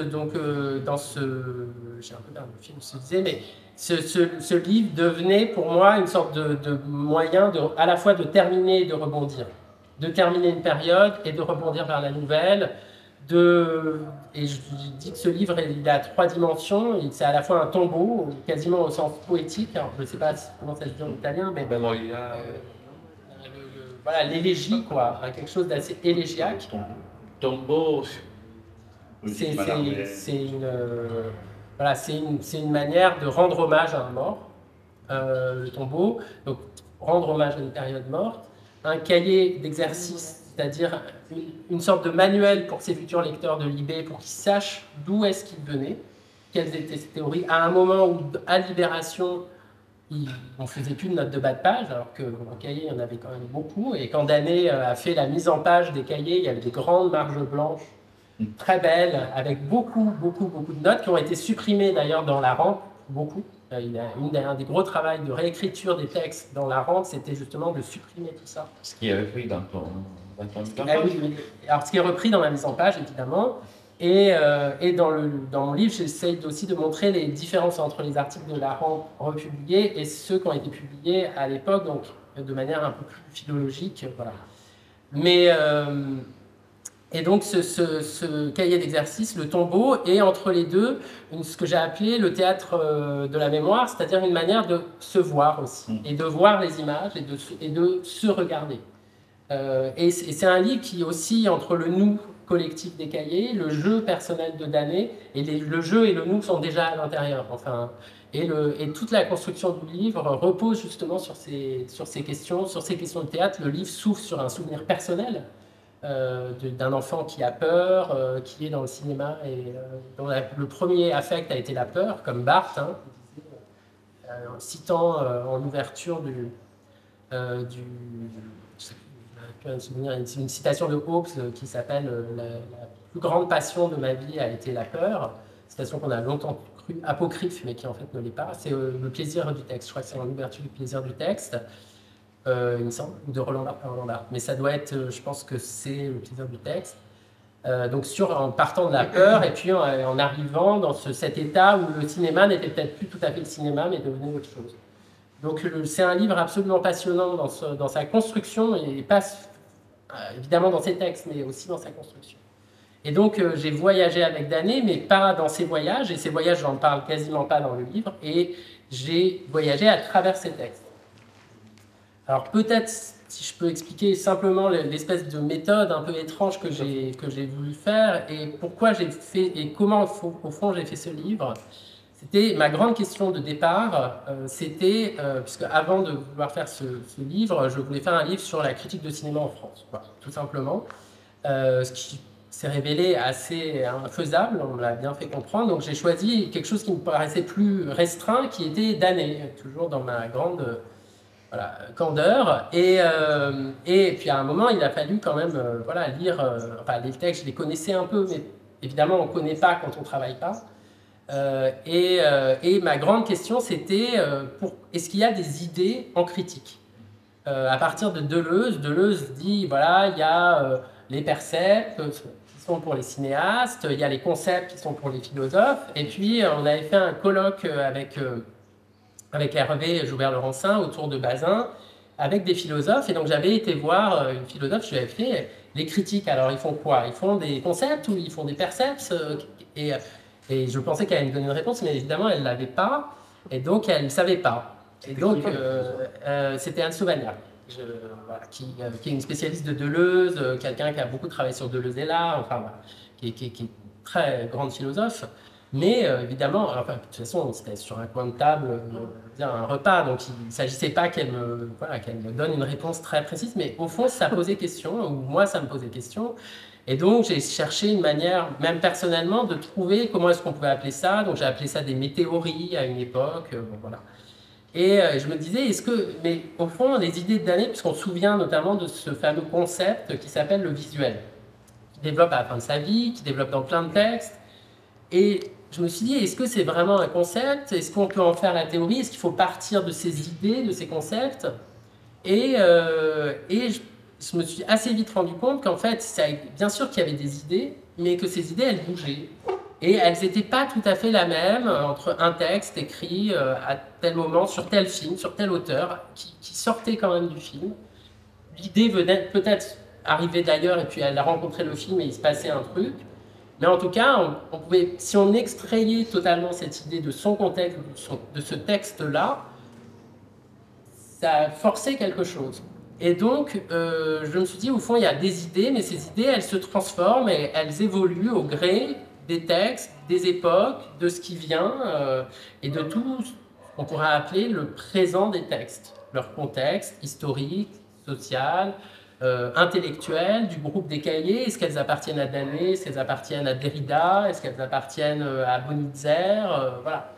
j'ai un peu perdu le film, je disais, mais ce livre devenait pour moi une sorte de moyen à la fois de terminer et de rebondir, de terminer une période et de rebondir vers la nouvelle. Et je dis que ce livre il a 3 dimensions. C'est à la fois un tombeau, quasiment au sens poétique. Alors, je ne sais pas comment ça se dit en italien, mais voilà, l'élégie, quoi, quelque chose d'assez élégiaque. Tombeau. C'est une manière de rendre hommage à un mort, le tombeau, donc rendre hommage à une période morte, un cahier d'exercice, c'est-à-dire une sorte de manuel pour ses futurs lecteurs de Libé, pour qu'ils sachent d'où est-ce qu'ils venaient, quelles étaient ces théories, à un moment où, à Libération, on ne faisait plus de notes de bas de page, alors qu'en cahier, il y en avait quand même beaucoup. Et quand Danet a fait la mise en page des cahiers, il y avait des grandes marges blanches, très belles, avec beaucoup de notes qui ont été supprimées d'ailleurs dans la rampe, beaucoup. Un des gros travaux de réécriture des textes dans la rampe, c'était justement de supprimer tout ça. Ce qui est repris dans ton oui. Alors, ce qui est repris dans ma mise en page, évidemment. Et dans mon livre, j'essaye aussi de montrer les différences entre les articles de la rampe republiés et ceux qui ont été publiés à l'époque, donc de manière un peu plus philologique. Voilà. Et donc ce cahier d'exercice, le tombeau, est entre les deux ce que j'ai appelé le théâtre de la mémoire, c'est-à-dire une manière de se voir aussi, et de voir les images et de se regarder. Et c'est un livre qui oscille entre le nous collectif des cahiers, le jeu personnel de Danet, et le jeu et le nous sont déjà à l'intérieur. Enfin, et toute la construction du livre repose justement sur ces questions de théâtre. Le livre s'ouvre sur un souvenir personnel d'un enfant qui a peur, qui est dans le cinéma, et dont le premier affect a été la peur, comme Barthes, hein, en citant en ouverture une citation de Hobbes qui s'appelle la plus grande passion de ma vie a été la peur. Citation qu'on a longtemps cru apocryphe, mais qui en fait ne l'est pas. C'est le plaisir du texte. Je crois que c'est en ouverture du plaisir du texte, il me semble, ou de Roland Barthes. Mais ça doit être, je pense que c'est le plaisir du texte. Donc en partant de la peur et puis en arrivant dans cet état où le cinéma n'était peut-être plus tout à fait le cinéma, mais devenait autre chose. Donc c'est un livre absolument passionnant dans sa construction, et pas évidemment dans ses textes, mais aussi dans sa construction. Et donc j'ai voyagé avec Danet, mais pas dans ses voyages, et ses voyages, j'en parle quasiment pas dans le livre, et j'ai voyagé à travers ses textes. Alors peut-être, si je peux expliquer simplement l'espèce de méthode un peu étrange que j'ai voulu faire et pourquoi j'ai fait et comment au fond j'ai fait ce livre. C'était ma grande question de départ, c'était, puisque avant de vouloir faire ce livre, je voulais faire un livre sur la critique de cinéma en France, voilà, tout simplement. Ce qui s'est révélé assez infaisable, on me l'a bien fait comprendre, donc j'ai choisi quelque chose qui me paraissait plus restreint, qui était d'année, toujours dans ma grande voilà, candeur. Et puis à un moment, il a fallu quand même voilà, lire, enfin les textes, je les connaissais un peu, mais évidemment on ne connaît pas quand on ne travaille pas. Et ma grande question, c'était est-ce qu'il y a des idées en critique à partir de Deleuze? Deleuze dit, voilà, il y a les percepts qui sont pour les cinéastes, il y a les concepts qui sont pour les philosophes, et puis on avait fait un colloque avec Hervé Joubert-Laurencin autour de Bazin, avec des philosophes, et donc j'avais été voir une philosophe, je lui avais fait les critiques, alors ils font quoi? Ils font des concepts ou ils font des percepts? Et je pensais qu'elle allait me donner une réponse, mais évidemment, elle ne l'avait pas. Et donc, elle ne savait pas. Et donc, c'était Anne Sauvagnat, voilà, qui est une spécialiste de Deleuze, quelqu'un qui a beaucoup travaillé sur Deleuze et là, enfin, voilà, qui est une très grande philosophe. Mais évidemment, enfin, de toute façon, c'était sur un coin de table, un repas, donc il ne s'agissait pas qu'elle me donne une réponse très précise, mais au fond, ça posait question, ou moi, ça me posait question. Et donc, j'ai cherché une manière, même personnellement, de trouver comment est-ce qu'on pouvait appeler ça. Donc, j'ai appelé ça des météories à une époque. Bon, voilà. Et je me disais, mais au fond, les idées de Danaé, puisqu'on se souvient notamment de ce fameux concept qui s'appelle le visuel, qui développe à la fin de sa vie, qui développe dans plein de textes. Et je me suis dit, est-ce que c'est vraiment un concept? Est-ce qu'on peut en faire la théorie? Est-ce qu'il faut partir de ces idées, de ces concepts? Et je me suis assez vite rendu compte qu'en fait, bien sûr qu'il y avait des idées, mais que ces idées, elles bougeaient. Et elles n'étaient pas tout à fait la même entre un texte écrit à tel moment, sur tel film, sur tel auteur, qui sortait quand même du film. L'idée venait peut-être arriver d'ailleurs, et puis elle a rencontré le film et il se passait un truc. Mais en tout cas, on pouvait, si on extrayait totalement cette idée de son contexte, de ce texte-là, ça forçait quelque chose. Et donc, je me suis dit, au fond, il y a des idées, mais ces idées, elles se transforment et elles évoluent au gré des textes, des époques, de ce qui vient et de tout ce qu'on pourrait appeler le présent des textes, leur contexte historique, social, intellectuel, du groupe des cahiers. Est-ce qu'elles appartiennent à Danaé? Est-ce qu'elles appartiennent à Derrida? Est-ce qu'elles appartiennent à Bonitzer? Voilà.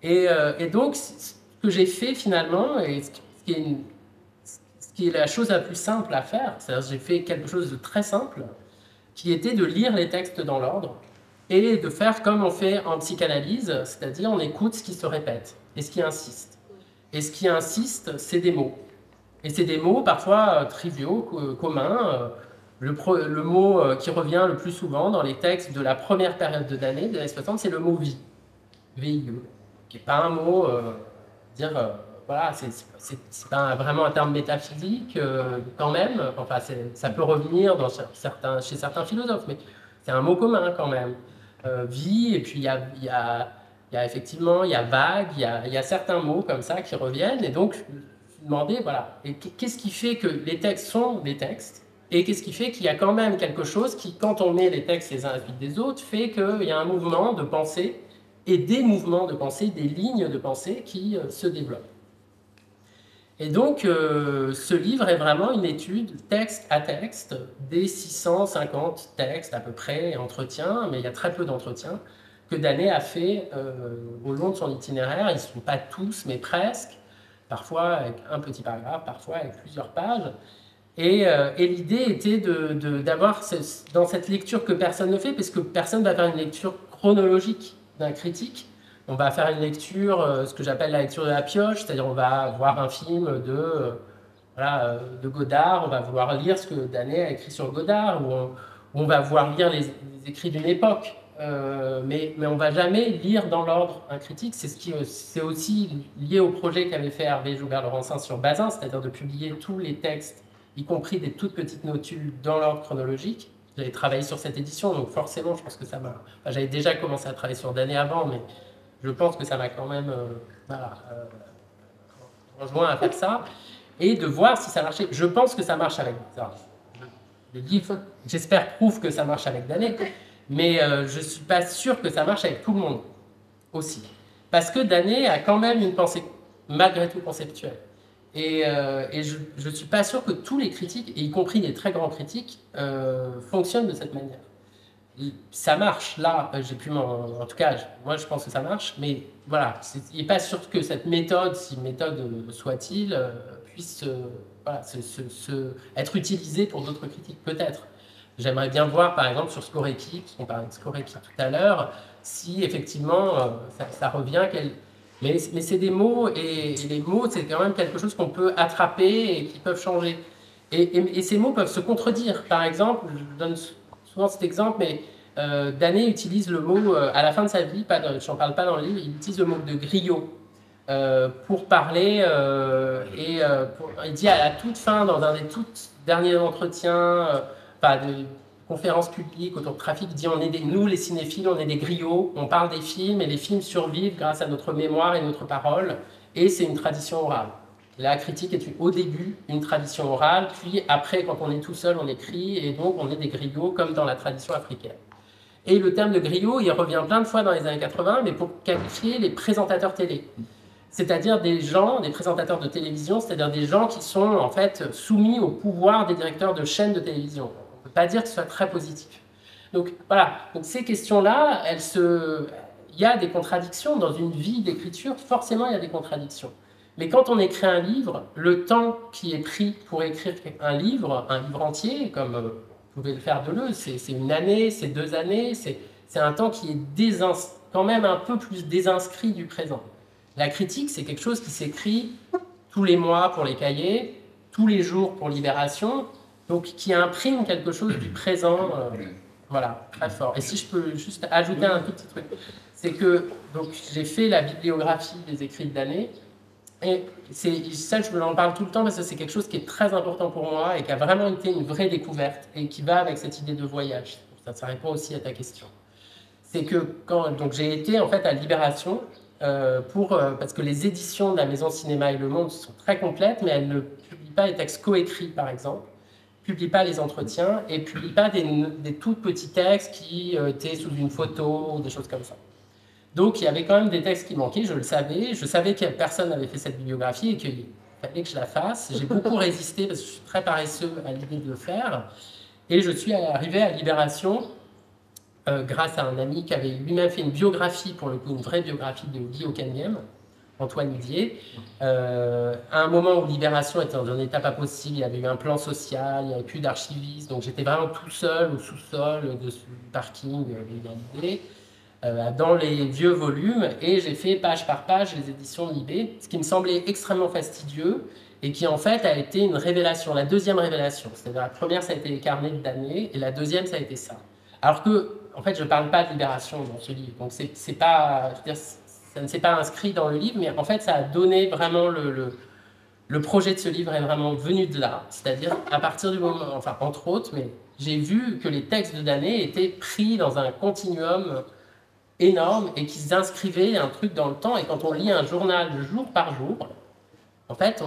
Et donc, ce que j'ai fait finalement, et ce qui est la chose la plus simple à faire, c'est-à-dire j'ai fait quelque chose de très simple, qui était de lire les textes dans l'ordre et de faire comme on fait en psychanalyse, c'est-à-dire on écoute ce qui se répète et ce qui insiste. Et ce qui insiste, c'est des mots. Et c'est des mots parfois triviaux, communs. Le mot qui revient le plus souvent dans les textes de la première période de Danaé, des années 60, c'est le mot vie, VIE, qui n'est pas un mot, voilà, c'est pas vraiment un terme métaphysique quand même. Enfin, ça peut revenir chez certains philosophes, mais c'est un mot commun quand même. Vie, et puis il y a effectivement, il y a vague, il y a certains mots comme ça qui reviennent, et donc je me suis demandé, voilà, et qu'est-ce qui fait que les textes sont des textes, et qu'est-ce qui fait qu'il y a quand même quelque chose qui, quand on met les textes les uns à la suite des autres, fait qu'il y a un mouvement de pensée, et des mouvements de pensée, des lignes de pensée qui se développent. Et donc, ce livre est vraiment une étude texte à texte des 650 textes à peu près, entretiens, mais il y a très peu d'entretiens, que Danaé a fait au long de son itinéraire. Ils ne sont pas tous, mais presque, parfois avec un petit paragraphe, parfois avec plusieurs pages. Et l'idée était d'avoir dans cette lecture que personne ne fait, parce que personne ne va faire une lecture chronologique d'un critique. On va faire une lecture, ce que j'appelle la lecture de la pioche, c'est-à-dire on va voir un film de Godard, on va vouloir lire ce que Danaé a écrit sur Godard, ou on va vouloir lire les écrits d'une époque, mais on ne va jamais lire dans l'ordre un critique. C'est aussi lié au projet qu'avait fait Hervé Joubert-Laurencin sur Bazin, c'est-à-dire de publier tous les textes, y compris des toutes petites notules dans l'ordre chronologique. J'avais travaillé sur cette édition, donc forcément, je pense que ça m'a... Enfin, j'avais déjà commencé à travailler sur Danaé avant, mais je pense que ça m'a quand même enjoint à faire ça, et de voir si ça marchait. Je pense que ça marche avec... Le livre, j'espère, prouve que ça marche avec Danet, mais je ne suis pas sûr que ça marche avec tout le monde aussi. Parce que Danet a quand même une pensée, malgré tout, conceptuelle. Et je ne suis pas sûr que tous les critiques, et y compris les très grands critiques, fonctionnent de cette manière. Ça marche, là, en tout cas, moi je pense que ça marche, mais voilà, il n'est pas sûr que cette méthode, si méthode soit-il, puisse voilà, être utilisée pour d'autres critiques, peut-être. J'aimerais bien voir, par exemple, sur Scorecky, parce qu'on parlait de Scorecky tout à l'heure, si effectivement ça revient. Mais c'est des mots, et les mots, c'est quand même quelque chose qu'on peut attraper et qui peuvent changer. Et ces mots peuvent se contredire. Par exemple, je donne souvent cet exemple, mais Danet utilise le mot, à la fin de sa vie, je n'en parle pas dans le livre, il utilise le mot de griot pour parler, il dit à la toute fin, dans un des tout derniers entretiens, de conférences publiques autour de trafic, il dit nous les cinéphiles, on est des griots, on parle des films et les films survivent grâce à notre mémoire et notre parole, et c'est une tradition orale. La critique est au début une tradition orale, puis après, quand on est tout seul, on écrit, et donc on est des griots comme dans la tradition africaine. Et le terme de griot, il revient plein de fois dans les années 80, mais pour qualifier les présentateurs télé. C'est-à-dire des présentateurs de télévision, c'est-à-dire des gens qui sont en fait soumis au pouvoir des directeurs de chaînes de télévision. On ne peut pas dire que ce soit très positif. Donc voilà, donc ces questions-là, il y a des contradictions dans une vie d'écriture, forcément il y a des contradictions. Mais quand on écrit un livre, le temps qui est pris pour écrire un livre entier, comme vous pouvez le faire Deleuze, c'est une année, c'est 2 années, c'est un temps qui est quand même un peu plus désinscrit du présent. La critique, c'est quelque chose qui s'écrit tous les mois pour les cahiers, tous les jours pour Libération, donc qui imprime quelque chose du présent, voilà, très fort. Et si je peux juste ajouter un tout petit truc, c'est que j'ai fait la bibliographie des écrits de Danet, et ça, je en parle tout le temps parce que c'est quelque chose qui est très important pour moi et qui a vraiment été une vraie découverte et qui va avec cette idée de voyage. Ça répond aussi à ta question. C'est que j'ai été en fait à Libération parce que les éditions de la Maison Cinéma et Le Monde sont très complètes, mais elles ne publient pas les textes coécrits, par exemple, ne publient pas les entretiens et ne publient pas des tout petits textes qui étaient sous une photo ou des choses comme ça. Donc il y avait quand même des textes qui manquaient, je le savais. Je savais que personne n'avait fait cette bibliographie et qu'il fallait que je la fasse. J'ai beaucoup résisté parce que je suis très paresseux à l'idée de le faire. Et je suis arrivé à Libération grâce à un ami qui avait lui-même fait une biographie, pour le coup, une vraie biographie de Guy Ocaniem, Antoine Didier. À un moment où Libération était dans un état pas possible, il y avait eu un plan social, il n'y avait plus d'archivistes, donc j'étais vraiment tout seul au sous-sol du parking légalisé. Dans les vieux volumes, et j'ai fait page par page les éditions de Libé, ce qui me semblait extrêmement fastidieux et qui en fait a été une révélation, la deuxième révélation. C'est-à-dire la première, ça a été les carnets de Danet, et la deuxième, ça a été ça. Alors que, en fait, je ne parle pas de Libération dans ce livre, donc c'est pas, je veux dire, ça ne s'est pas inscrit dans le livre, mais en fait, ça a donné vraiment le projet de ce livre est vraiment venu de là, c'est-à-dire à partir du moment, enfin entre autres, mais j'ai vu que les textes de Danet étaient pris dans un continuum énorme et qui s'inscrivait un truc dans le temps. Et quand on lit un journal jour par jour, en fait,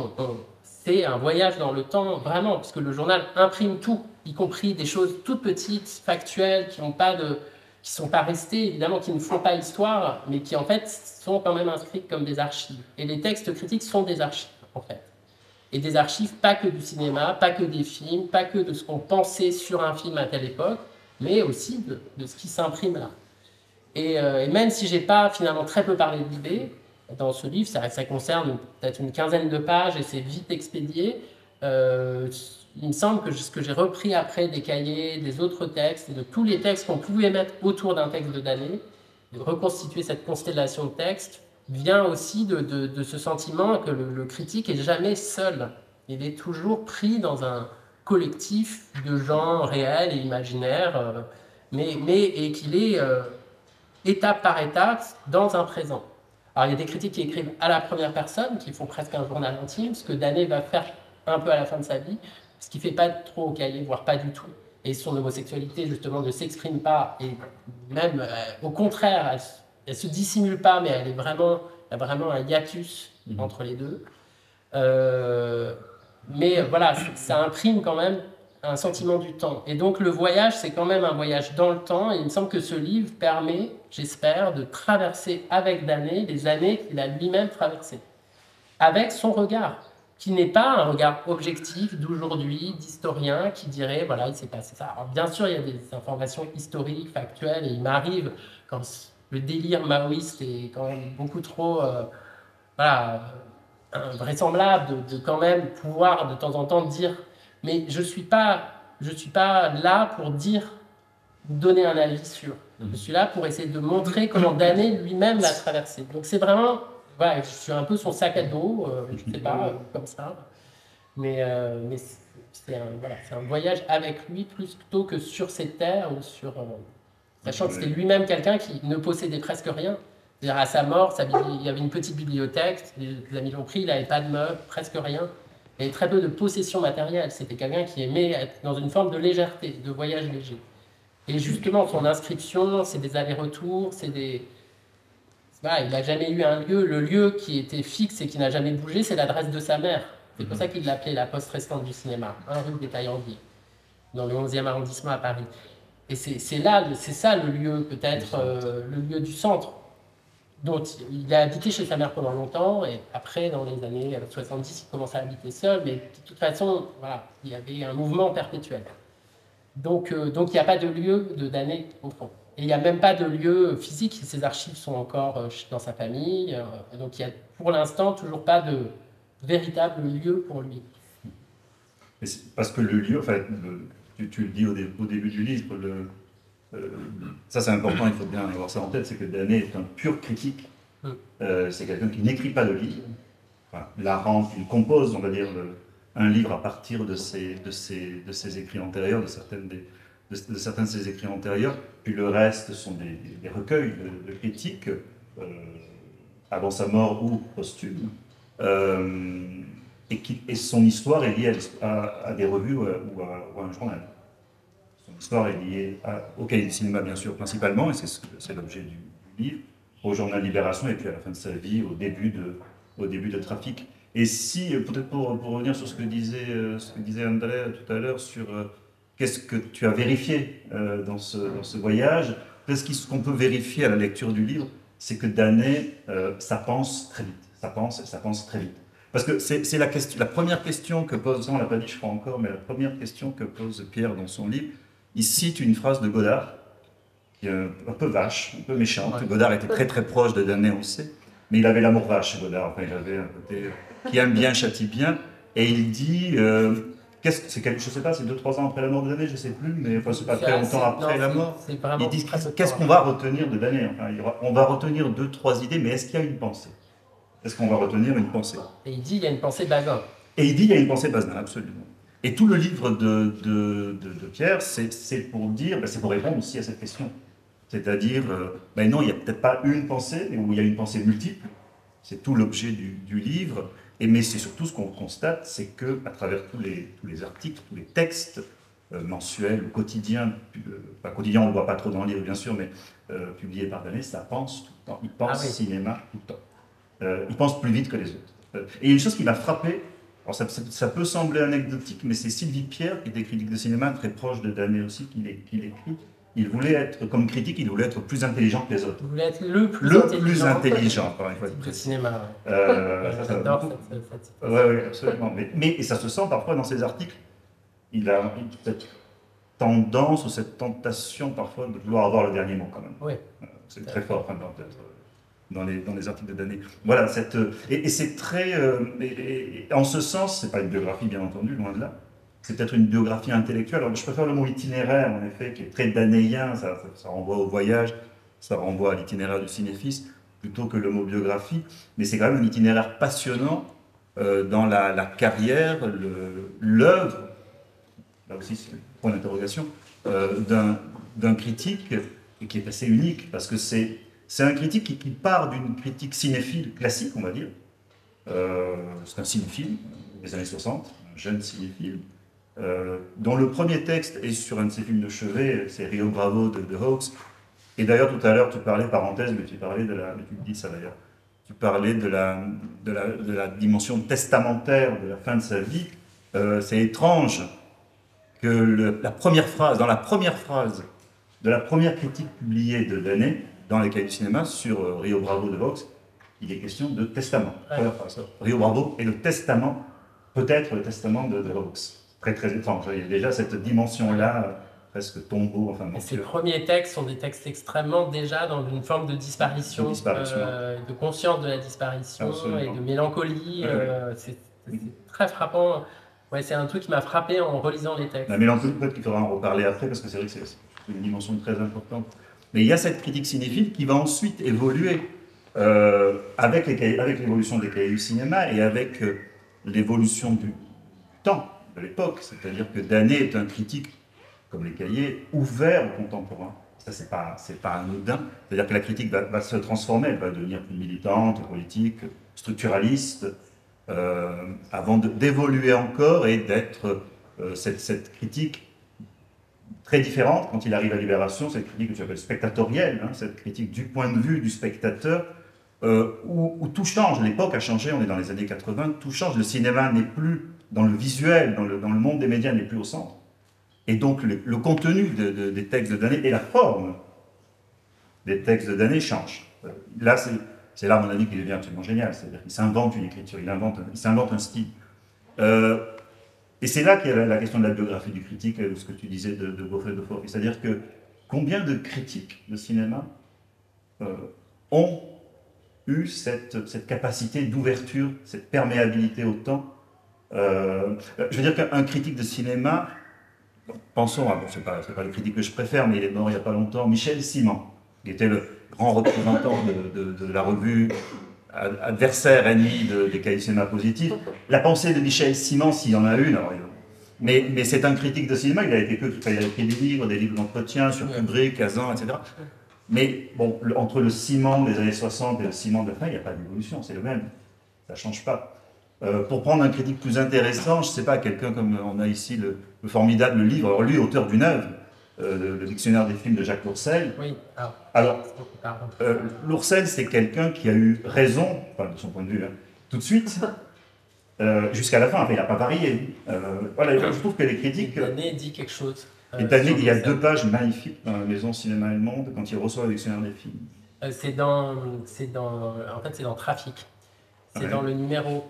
c'est un voyage dans le temps vraiment, parce que le journal imprime tout, y compris des choses toutes petites, factuelles, qui sont pas restées, évidemment, qui ne font pas histoire, mais qui en fait sont quand même inscrites comme des archives. Et les textes critiques sont des archives, en fait. Et des archives, pas que du cinéma, pas que des films, pas que de ce qu'on pensait sur un film à telle époque, mais aussi de ce qui s'imprime là. Et même si j'ai pas finalement très peu parlé de Libé, dans ce livre, ça concerne peut-être une quinzaine de pages et c'est vite expédié. Il me semble que ce que j'ai repris après des cahiers, des autres textes, et de tous les textes qu'on pouvait mettre autour d'un texte de Danet, de reconstituer cette constellation de textes, vient aussi de ce sentiment que le critique est jamais seul. Il est toujours pris dans un collectif de gens réels et imaginaires, et qu'il est étape par étape dans un présent. Alors il y a des critiques qui écrivent à la première personne, qui font presque un journal intime, ce que Danet va faire un peu à la fin de sa vie, ce qui ne fait pas trop au cahier, voire pas du tout. Et son homosexualité, justement, ne s'exprime pas, et même au contraire, elle ne se dissimule pas, mais il y a vraiment un hiatus entre les deux. Mais voilà, ça imprime quand même un sentiment du temps. Et donc le voyage, c'est quand même un voyage dans le temps. Et il me semble que ce livre permet, j'espère, de traverser avec Danet les années qu'il a lui-même traversées, avec son regard, qui n'est pas un regard objectif d'aujourd'hui, d'historien, qui dirait, voilà, il s'est passé ça. Alors bien sûr, il y a des informations historiques, factuelles, et il m'arrive, quand le délire maoïste est quand même beaucoup trop voilà, vraisemblable, de quand même pouvoir de temps en temps dire, mais je suis pas là pour dire, donner un avis sur. Je suis là pour essayer de montrer comment Danet lui-même l'a traversé. Donc c'est vraiment, voilà, je suis un peu son sac à dos, je sais pas, comme ça, mais c'est voilà, c'est un voyage avec lui plutôt que sur ses terres ou sur, sachant que c'était lui-même quelqu'un qui ne possédait presque rien. C'est-à-dire à sa mort, il y avait une petite bibliothèque, les amis l'ont pris, il n'avait pas de meubles, presque rien. Il y avait très peu de possession matérielle. C'était quelqu'un qui aimait être dans une forme de légèreté, de voyage léger. Et justement, son inscription, c'est des allers-retours, c'est des... Voilà, il n'a jamais eu un lieu. Le lieu qui était fixe et qui n'a jamais bougé, c'est l'adresse de sa mère. C'est pour ça qu'il l'appelait la poste restante du cinéma, 1 rue des Taillandiers, dans le 11e arrondissement à Paris. Et c'est ça le lieu, peut-être, le lieu du centre. Donc, il a habité chez sa mère pendant longtemps, et après, dans les années 70, il commence à habiter seul, mais de toute façon, voilà, il y avait un mouvement perpétuel. Donc il n'y a pas de lieu de Danet, au fond. Et il n'y a même pas de lieu physique, ses archives sont encore dans sa famille, donc il n'y a pour l'instant toujours pas de véritable lieu pour lui. Parce que le lieu, enfin, tu le dis au début du livre, ça c'est important, il faut bien avoir ça en tête, c'est que Danet est un pur critique. C'est quelqu'un qui n'écrit pas de livre. Enfin, il compose, on va dire, un livre à partir de ses écrits antérieurs, de certains de ses écrits antérieurs. Puis le reste sont des recueils de critiques, avant sa mort ou posthume. Et son histoire est liée à des revues ou à un journal. Son histoire est liée au cahier du cinéma, bien sûr, principalement, et c'est l'objet du livre, au journal Libération, et puis à la fin de sa vie, au début de Trafic. Et si, peut-être pour revenir sur ce que disait André tout à l'heure, sur qu'est-ce que tu as vérifié dans ce voyage, peut-être ce qu'on peut vérifier à la lecture du livre, c'est que Danet, ça pense très vite. Ça pense très vite. Parce que c'est la première question que pose, on ne l'a pas dit je crois encore, mais la première question que pose Pierre dans son livre, il cite une phrase de Godard, qui est un peu vache, un peu méchante. Ouais. Godard était très très proche de Danet, on le sait, mais il avait l'amour vache, Godard. Enfin, il avait un côté qui aime bien, châtie bien, et il dit, je ne sais pas, c'est 2-3 ans après la mort de Danet, je ne sais plus, mais enfin, c'est pas très longtemps après la mort. Il dit, qu'est-ce qu'on va retenir de Danet, enfin, on va retenir 2-3 idées, mais est-ce qu'il y a une pensée? Est-ce qu'on va retenir une pensée? Et il dit il y a une pensée Bazin. Et il dit il y a une pensée Bazin, absolument. Et tout le livre de Pierre, c'est pour dire, c'est pour répondre aussi à cette question. C'est-à-dire, non, il n'y a peut-être pas une pensée, mais où il y a une pensée multiple. C'est tout l'objet du livre. Mais c'est surtout ce qu'on constate, c'est qu'à travers tous les articles, tous les textes mensuels ou quotidiens, pas quotidiens, on ne le voit pas trop dans le livre bien sûr, mais publiés par Danet, ça pense tout le temps. Il pense cinéma tout le temps. Il pense plus vite que les autres. Et il y a une chose qui m'a frappé, alors ça peut sembler anecdotique, mais c'est Sylvie Pierre, qui était critique de cinéma, très proche de Danet aussi, qui l'écrit. Il voulait être, comme critique, il voulait être plus intelligent que les autres. Il voulait être le plus intelligent, encore une fois. Le cinéma. J'adore cette oui, absolument. Et ça se sent parfois dans ses articles. Il a cette tendance ou cette tentation parfois de vouloir avoir le dernier mot quand même. Oui. C'est très fort, enfin, peut-être. Dans les articles de Danet. Voilà, et c'est très... en ce sens, c'est pas une biographie, bien entendu, loin de là. C'est peut-être une biographie intellectuelle. Alors, je préfère le mot itinéraire, en effet, qui est très danéien, ça renvoie au voyage, ça renvoie à l'itinéraire du cinéphiste, plutôt que le mot biographie. Mais c'est quand même un itinéraire passionnant dans la carrière, l'œuvre, là aussi c'est un point d'interrogation, d'un critique, et qui est assez unique, parce que c'est un critique qui part d'une critique cinéphile classique, on va dire. C'est un cinéphile des années 60, un jeune cinéphile, dont le premier texte est sur un de ses films de chevet, c'est Rio Bravo de Hawks. Et d'ailleurs, tout à l'heure, tu parlais, parenthèse, mais tu parlais tu dis ça d'ailleurs, tu parlais de la dimension testamentaire de la fin de sa vie. C'est étrange que dans la première phrase de la première critique publiée de l'année dans les Cahiers du cinéma sur Rio Bravo de Vox, il est question de testament. Première phrase. Rio Bravo est le testament, peut-être le testament de Vox. Très très étrange. Il y a déjà cette dimension-là, presque tombeau. Enfin, ces premiers textes sont des textes extrêmement déjà dans une forme de disparition, de conscience de la disparition. Absolument. Et de mélancolie. C'est très frappant. Ouais, c'est un truc qui m'a frappé en relisant les textes. La mélancolie, peut-être qu'il faudra en reparler après, parce que c'est vrai que c'est une dimension très importante. Mais il y a cette critique cinéphile qui va ensuite évoluer avec l'évolution des cahiers du cinéma et avec l'évolution du temps, de l'époque. C'est-à-dire que Danet est un critique, comme les cahiers, ouvert aux contemporains. Ça, c'est pas anodin. C'est-à-dire que la critique va se transformer, elle va devenir plus militante, politique, structuraliste, avant d'évoluer encore et d'être cette critique très différente quand il arrive à Libération, cette critique que tu appelles spectatorielle, hein, cette critique du point de vue du spectateur, où tout change. L'époque a changé, on est dans les années 80, tout change. Le cinéma n'est plus dans le visuel, dans le monde des médias n'est plus au centre. Et donc le contenu des textes de Danet et la forme des textes de Danet changent. Là, c'est là, à mon avis, qu'il devient absolument génial. C'est-à-dire qu'il s'invente une écriture, il s'invente un style. Et c'est là qu'il y a la question de la biographie du critique, de ce que tu disais de Godfrey de Forest. C'est-à-dire que combien de critiques de cinéma ont eu cette capacité d'ouverture, cette perméabilité au temps. Je veux dire qu'un critique de cinéma, pensons à, bon, c'est pas le critique que je préfère, mais il est mort il n'y a pas longtemps, Michel Simon, qui était le grand représentant de la revue adversaire, ennemi des cahiers de cinéma positifs. La pensée de Michel Simon, s'il y en a une, alors, mais c'est un critique de cinéma, il a écrit des livres d'entretien sur Kubrick, Kazan, etc. Mais bon, entre le Simon des années 60 et le Simon de la fin, il n'y a pas d'évolution, c'est le même, ça ne change pas. Pour prendre un critique plus intéressant, je ne sais pas, quelqu'un comme on a ici le formidable livre, alors lui, auteur d'une œuvre, le dictionnaire des films de Jacques Lourcel. Oui, alors Lourcel, c'est quelqu'un qui a eu raison, enfin, de son point de vue, hein, tout de suite, jusqu'à la fin. Enfin, il n'a pas varié. Voilà, je trouve que les critiques. Danet dit quelque chose. Et Danet, il y a 2 pages magnifiques dans la maison Cinéma et le Monde quand il reçoit le dictionnaire des films. C'est dans Trafic. C'est dans le numéro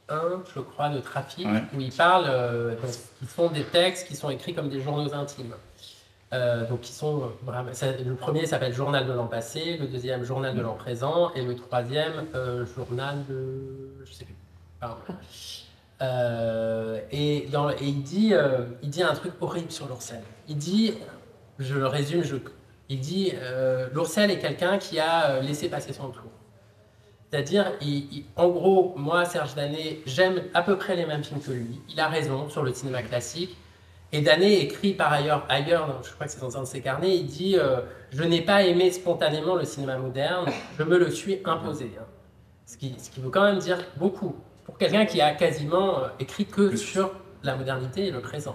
1, je crois, de Trafic, où il parle qu'ils font des textes qui sont écrits comme des journaux intimes. Donc, qui sont vraiment, le premier s'appelle Journal de l'an passé, le deuxième Journal de l'an présent, et le troisième Journal de. Je sais plus. Pardon. Et il dit un truc horrible sur Lourcel. Il dit, je le résume, il dit Lourcel est quelqu'un qui a laissé passer son tour. C'est-à-dire, en gros, moi, Serge Danet, j'aime à peu près les mêmes films que lui. Il a raison sur le cinéma classique. Et Danet écrit par ailleurs, je crois que c'est dans un de ses carnets, il dit je n'ai pas aimé spontanément le cinéma moderne, je me le suis imposé. Hein. Ce qui veut quand même dire beaucoup pour quelqu'un qui a quasiment écrit que sur la modernité et le présent.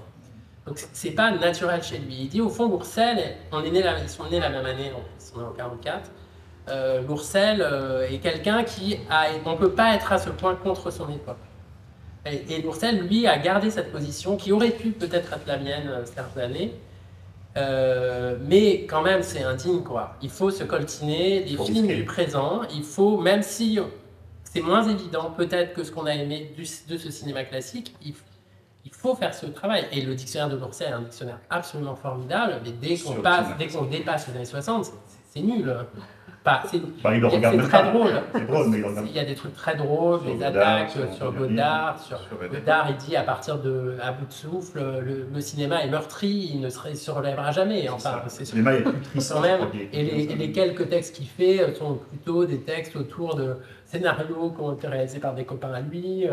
Donc c'est pas naturel chez lui. Il dit au fond, Lourcel, ils sont nés la même année, ils sont nés en 1944. Lourcel est quelqu'un on ne peut pas être à ce point contre son époque. Et Lourcel, lui, a gardé cette position qui aurait pu peut-être être la mienne, Serge Danet, mais quand même, c'est indigne, quoi. Il faut se coltiner des films du présent, il faut, même si c'est moins évident peut-être que ce qu'on a aimé de ce cinéma classique, il faut faire ce travail. Et le dictionnaire de Lourcel est un dictionnaire absolument formidable, mais dès qu'on dépasse les années 60, c'est nul. C'est très drôle. Il y a des trucs très drôles, des attaques sur Godard. Godard, il dit à bout de souffle, le cinéma est meurtri, il ne se relèvera jamais. Enfin, le cinéma est plus triste. Et les quelques textes qu'il fait sont plutôt des textes autour de scénarios qui ont été réalisés par des copains à lui.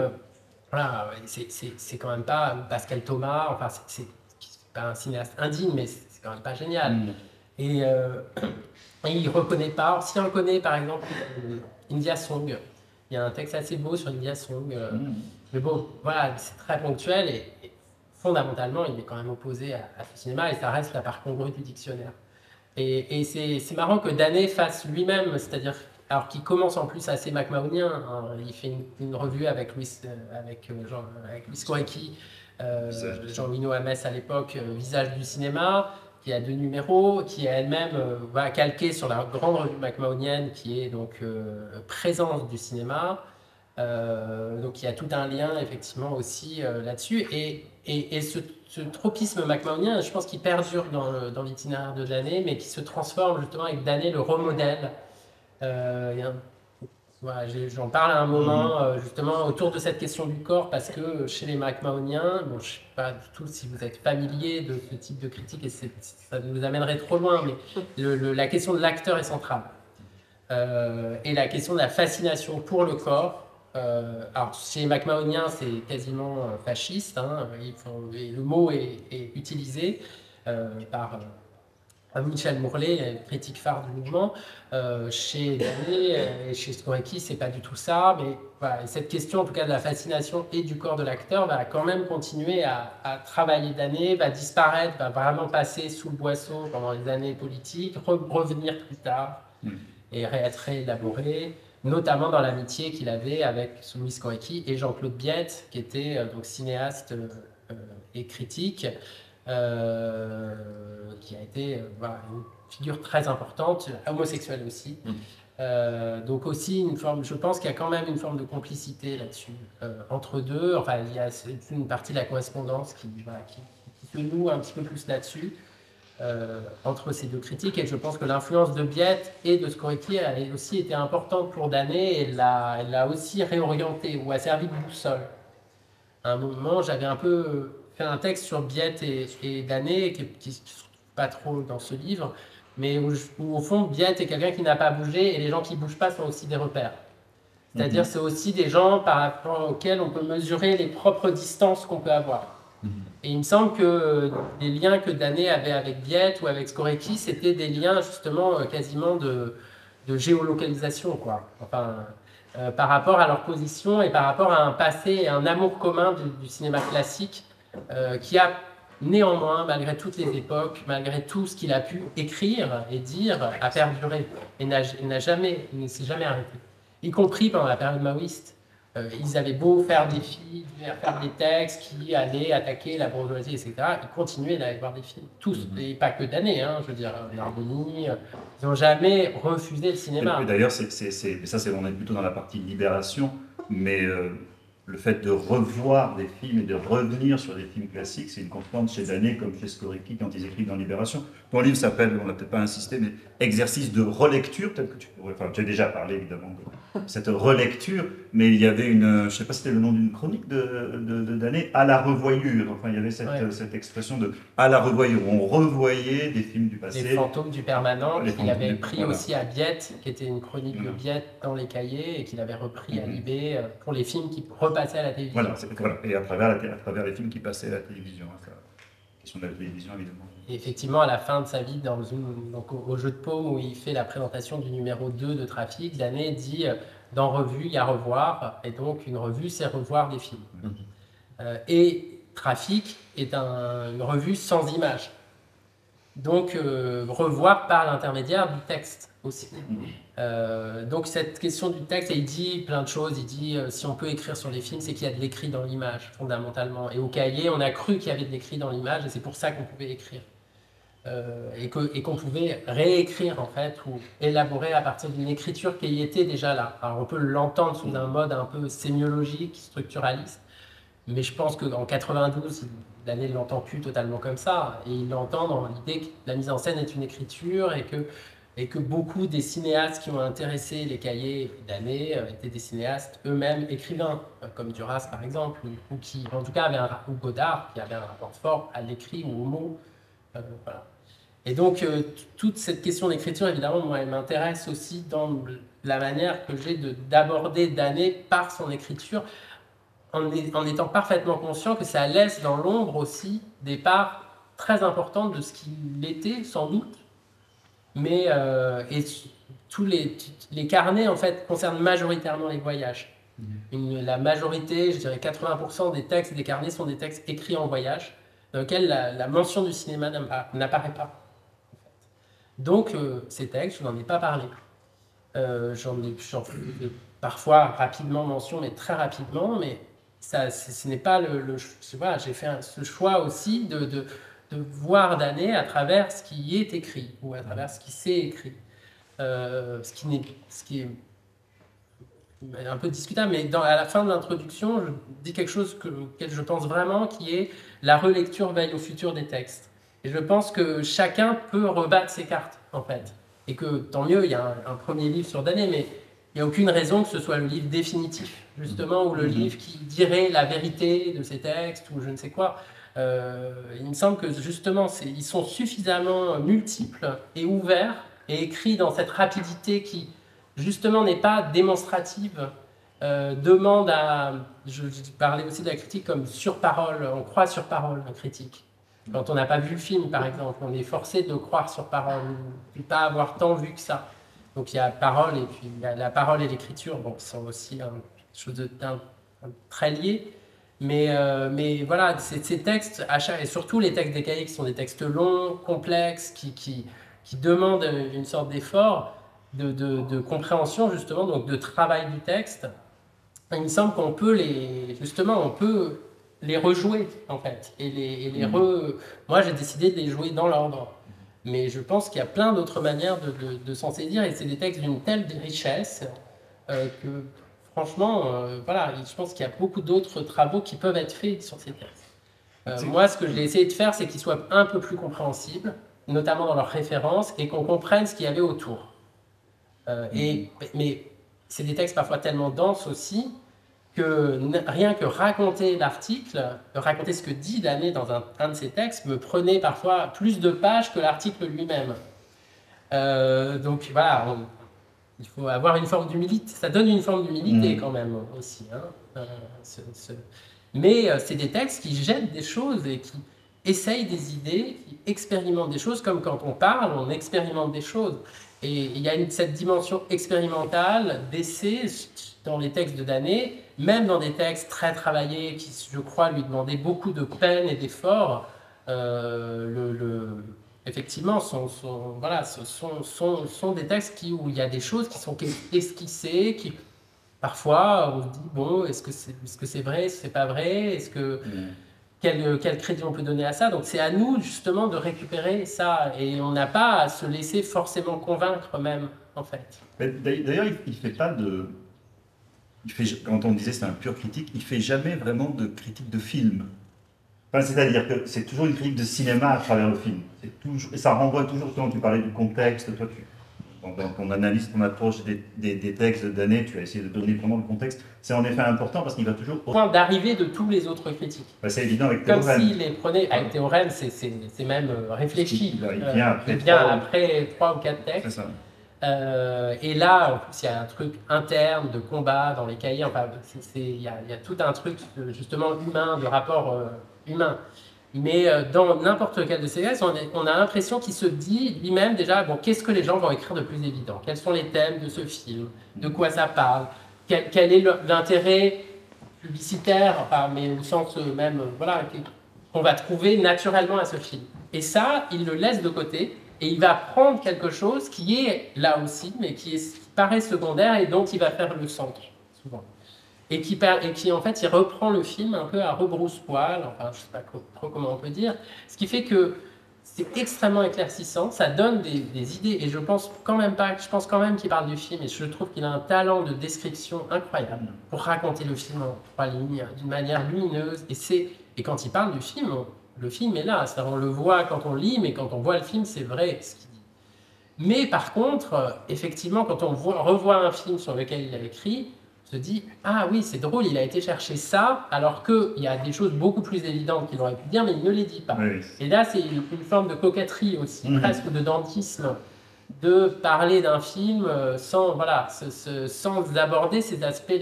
Voilà, c'est quand même pas Pascal Thomas. Enfin, c'est pas un cinéaste indigne, mais c'est quand même pas génial. Et il ne reconnaît pas. Alors, si on reconnaît, par exemple, India Song, il y a un texte assez beau sur India Song. Mais bon, voilà, c'est très ponctuel et fondamentalement, il est quand même opposé à ce cinéma et ça reste la part congrue du dictionnaire. Et c'est marrant que Danet fasse lui-même, c'est-à-dire alors qui commence en plus assez macmahounien. Hein. Il fait une revue avec Louis Korecki, Jean-Louis Noames à l'époque, Visage du cinéma, qui a 2 numéros, qui elle-même va calquer sur la grande revue macmahonienne qui est donc Présence du cinéma. Donc il y a tout un lien effectivement aussi là-dessus. Et ce tropisme macmahounien, je pense qu'il perdure dans l'itinéraire de Danet, mais qui se transforme justement avec Danet, le remodèle. Voilà, j'en parle à un moment justement autour de cette question du corps, parce que chez les macmahoniens, bon, je ne sais pas du tout si vous êtes familier de ce type de critique et ça nous amènerait trop loin, mais la question de l'acteur est centrale. Et la question de la fascination pour le corps. Alors chez les macmahoniens, c'est quasiment fasciste, hein, le mot est utilisé par Michel Mourlet, critique phare du mouvement. Chez Danet et chez Skorecki, c'est pas du tout ça, mais voilà, et cette question en tout cas de la fascination et du corps de l'acteur va quand même continuer à travailler Danet, va disparaître, va vraiment passer sous le boisseau pendant les années politiques, revenir plus tard et être réélaboré, notamment dans l'amitié qu'il avait avec Louis Skorecki et Jean-Claude Biette, qui était donc cinéaste et critique. Qui a été voilà, une figure très importante, homosexuelle aussi. Donc aussi une forme, je pense qu'il y a quand même une forme de complicité là-dessus entre deux. Enfin, il y a une partie de la correspondance qui se noue un petit peu plus là-dessus entre ces deux critiques. Et je pense que l'influence de Biette et de Skorecki a aussi été importante pour Danet et elle l'a aussi réorienté ou a servi de boussole. À un moment, j'avais un peu fait un texte sur Biette et Danet, qui ne se trouve pas trop dans ce livre, mais où au fond, Biette est quelqu'un qui n'a pas bougé, et les gens qui ne bougent pas sont aussi des repères. C'est-à-dire c'est aussi des gens par rapport auxquels on peut mesurer les propres distances qu'on peut avoir. Et il me semble que les liens que Danet avait avec Biette ou avec Skorecki, c'était des liens justement quasiment de géolocalisation, quoi. Enfin, par rapport à leur position et par rapport à un passé et un amour commun du cinéma classique qui a néanmoins, malgré toutes les époques, malgré tout ce qu'il a pu écrire et dire, a perduré et ne s'est jamais arrêté. Y compris pendant la période maoïste. Ils avaient beau faire des films, faire des textes qui allaient attaquer la bourgeoisie, etc. Ils continuaient d'aller voir des films. Tous, et pas que Danet, hein, je veux dire, Narboni, ils n'ont jamais refusé le cinéma. Et d'ailleurs, ça, on est plutôt dans la partie libération, mais le fait de revoir des films et de revenir sur des films classiques, c'est une constante chez Danet comme chez Skorecki quand ils écrivent dans Libération. Ton livre s'appelle, on n'a peut-être pas insisté, mais Exercice de relecture, peut-être que tu as déjà parlé évidemment de cette relecture, mais il y avait je ne sais pas si c'était le nom d'une chronique de Danet, à la revoyure. Enfin, il y avait cette expression de à la revoyure, où on revoyait des films du passé. Les fantômes du permanent, qu'il avait pris aussi à Biette, qui était une chronique de Biette dans les cahiers, et qu'il avait repris à Libé pour les films qui repassaient à la télévision. Voilà. Et à travers les films qui passaient à la télévision. Hein, question de la télévision, évidemment. Et effectivement, à la fin de sa vie, donc au Jeu de Paume, où il fait la présentation du numéro 2 de Trafic, Danet dit dans Revue, il y a revoir, et donc une revue, c'est revoir des films. Et Trafic est une revue sans image. Donc, revoir par l'intermédiaire du texte aussi. Donc, cette question du texte, et il dit plein de choses. Il dit, si on peut écrire sur les films, c'est qu'il y a de l'écrit dans l'image, fondamentalement. Et au cahier, on a cru qu'il y avait de l'écrit dans l'image, et c'est pour ça qu'on pouvait écrire. Et qu'on pouvait réécrire, en fait, ou élaborer à partir d'une écriture qui était déjà là. Alors, on peut l'entendre sous un mode un peu sémiologique, structuraliste, mais je pense qu'en 92, Danet ne l'entend plus totalement comme ça, et il l'entend dans l'idée que la mise en scène est une écriture, et que beaucoup des cinéastes qui ont intéressé les cahiers Danet étaient des cinéastes eux-mêmes écrivains, comme Duras par exemple, ou qui en tout cas ou Godard, qui avait un rapport fort à l'écrit ou au mot. Voilà. Et donc toute cette question d'écriture, évidemment, moi, elle m'intéresse aussi dans la manière que j'ai d'aborder Danet par son écriture, en étant parfaitement conscient que ça laisse dans l'ombre aussi des parts très importantes de ce qu'il était, sans doute. Mais et tous les carnets, en fait, concernent majoritairement les voyages. La majorité, je dirais 80% des textes des carnets sont des textes écrits en voyage, dans lesquels la mention du cinéma n'apparaît pas. Donc, ces textes, je n'en ai pas parlé. J'en fais parfois rapidement mention, mais très rapidement, mais ça, ce n'est pas voilà, j'ai fait ce choix aussi de voir Dannée à travers ce qui y est écrit, ou à travers ce qui s'est écrit. Ce qui est un peu discutable, mais à la fin de l'introduction, je dis quelque chose auquel je pense vraiment, qui est la relecture veille au futur des textes. Et je pense que chacun peut rebattre ses cartes, en fait. Et que, tant mieux, il y a un premier livre sur Dannée, mais il n'y a aucune raison que ce soit le livre définitif, justement, ou le livre qui dirait la vérité de ces textes, ou je ne sais quoi. Il me semble que, justement, ils sont suffisamment multiples et ouverts, et écrits dans cette rapidité qui, justement, n'est pas démonstrative, demande à... Je parlais aussi de la critique comme sur-parole, on croit sur parole, la critique. Quand on n'a pas vu le film, par exemple, on est forcé de croire sur parole, de ne pas avoir tant vu que ça. Donc il y a parole, et puis il y a la parole et l'écriture, bon, qui sont aussi quelque chose de très lié. Mais voilà, ces textes, et surtout les textes des cahiers qui sont des textes longs, complexes, qui demandent une sorte d'effort, de compréhension, justement, donc de travail du texte. Il me semble qu'on peut on peut les rejouer, en fait. Moi, j'ai décidé de les jouer dans l'ordre. Mais je pense qu'il y a plein d'autres manières de s'en saisir, et c'est des textes d'une telle richesse que, franchement, voilà, je pense qu'il y a beaucoup d'autres travaux qui peuvent être faits sur ces textes. Moi, ce que j'ai essayé de faire, c'est qu'ils soient un peu plus compréhensibles, notamment dans leurs références, et qu'on comprenne ce qu'il y avait autour. Mais c'est des textes parfois tellement denses aussi que rien que raconter l'article, raconter ce que dit Dannée dans un de ses textes, me prenait parfois plus de pages que l'article lui-même. Donc voilà, il faut avoir une forme d'humilité. Ça donne une forme d'humilité quand même aussi. Hein. Mais c'est des textes qui jettent des choses et qui essayent des idées, qui expérimentent des choses, comme quand on parle, on expérimente des choses. Et il y a cette dimension expérimentale, d'essai dans les textes de Dannée, même dans des textes très travaillés qui, je crois, lui demandaient beaucoup de peine et d'effort. Effectivement, voilà, ce sont des textes où il y a des choses qui sont esquissées, qui parfois on se dit, bon, est-ce que c'est vrai, est-ce que c'est pas vrai, quel crédit on peut donner à ça. Donc c'est à nous justement de récupérer ça, et on n'a pas à se laisser forcément convaincre même, en fait. D'ailleurs, il fait pas de... quand on disait c'est un pur critique, il fait jamais vraiment de critique de film. Enfin, c'est-à-dire que c'est toujours une critique de cinéma à travers le film. Et ça renvoie toujours, quand tu parlais du contexte, toi, dans ton analyse, ton approche des textes de Dannée, tu as essayé de donner vraiment le contexte. C'est en effet important parce qu'il va toujours... Point d'arrivée de tous les autres critiques. Bah, c'est évident avec Théorème. Comme s'il les prenait... Avec Théorème, c'est même réfléchi. Il vient après 3 ou 4 textes. C'est ça. Et là, en plus, il y a un truc interne de combat dans les cahiers. Enfin, il y a tout un truc justement humain, de rapport humain. Mais dans n'importe lequel de ces textes, on a l'impression qu'il se dit lui-même déjà, bon, qu'est-ce que les gens vont écrire de plus évident? Quels sont les thèmes de ce film? De quoi ça parle? Quel est l'intérêt publicitaire, enfin, mais au sens même, voilà, qu'on va trouver naturellement à ce film? Et ça, il le laisse de côté, et il va prendre quelque chose qui est là aussi, mais qui paraît secondaire et dont il va faire le centre, souvent. Et qui en fait, il reprend le film un peu à rebrousse-poil, enfin, je ne sais pas trop comment on peut dire, ce qui fait que c'est extrêmement éclaircissant, ça donne des idées, et je pense quand même qu'il parle du film, et je trouve qu'il a un talent de description incroyable pour raconter le film en 3 lignes, d'une manière lumineuse, et quand il parle du film, le film est là, c'est-à-dire on le voit quand on lit, mais quand on voit le film, c'est vrai ce qu'il dit. Mais par contre, effectivement, quand on revoit un film sur lequel il a écrit, on se dit « Ah oui, c'est drôle, il a été chercher ça, alors qu'il y a des choses beaucoup plus évidentes qu'il aurait pu dire, mais il ne les dit pas. Oui. » Et là, c'est une forme de coquetterie aussi, presque de dandisme, de parler d'un film sans aborder ces aspects